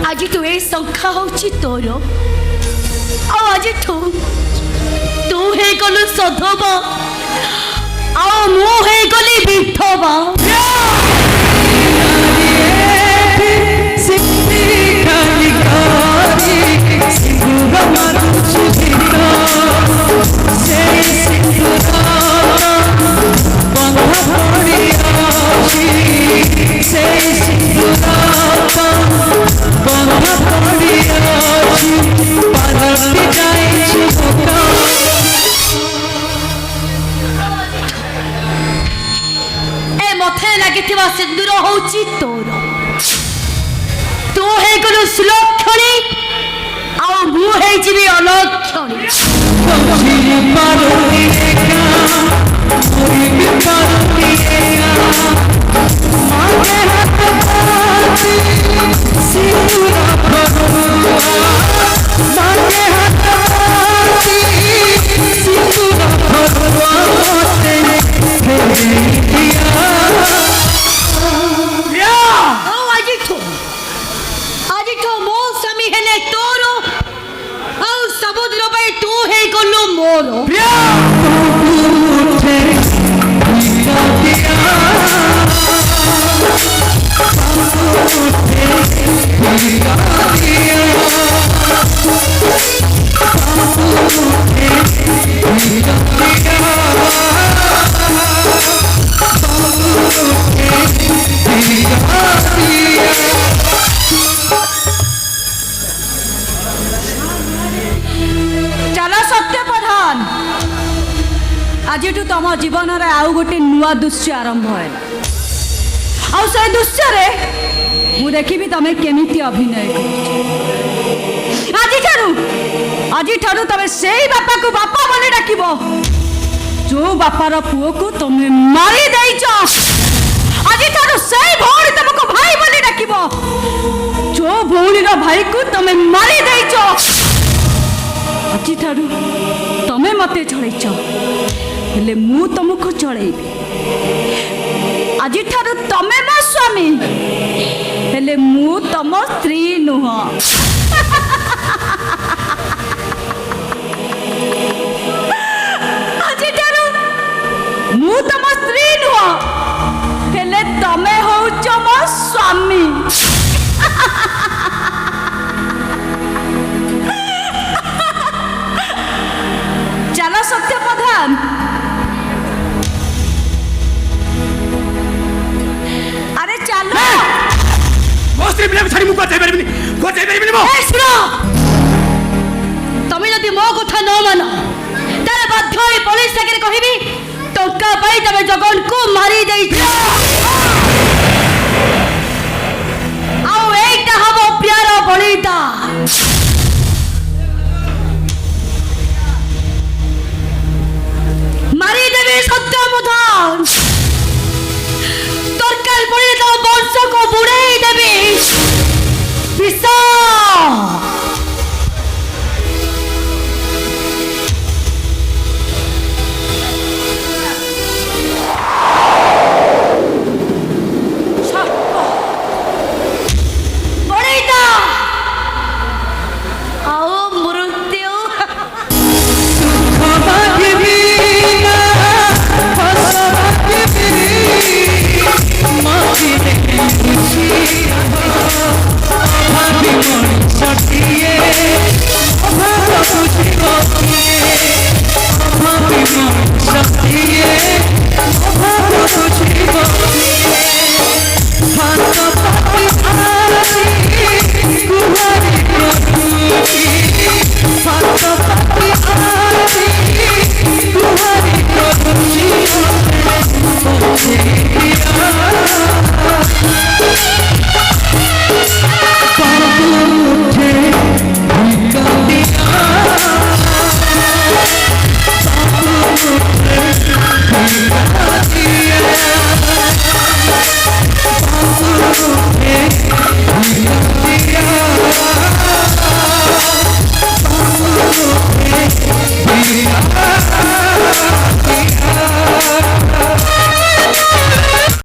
आज तू ए शंखा होची तोर आज तू हे गलु सधबा आ मु हे गली बिठबा सिंदूर होची तोर तू हे गलु सुलक्षणी आ मु हे जीवी अलक्षणी आज तुम जीवन आउ गोटे नुआ दृश्य आरंभ है से दृश्य मु देखी तुम केमिति अभिनय आज तुम से बापा को बापा बोली डाक जो बापार पुओ को तुम मारी देच आज से भौणी तुमको भाई बोली डाक जो भौणीर भाई को तुम मारी देच आज तमें मत चलैच हेले मु तुमको चलैबी आज तमें मो स्वामी हेले मु तम स्त्री नुह आज मु तम स्त्री नुह हेले तमें होउच मो स्वामी चलो सत्य प्रधान अरे चलो मोस्त्री बिना छाड़ी मुको जाई परबिनी मो ए सुनो तमे जदी मो कथा न मानो तारे बाध्य होई पुलिस आगे कहबी टंका पाई तमे जगन को मारी देई आओ एटा हबो प्यार बलिदा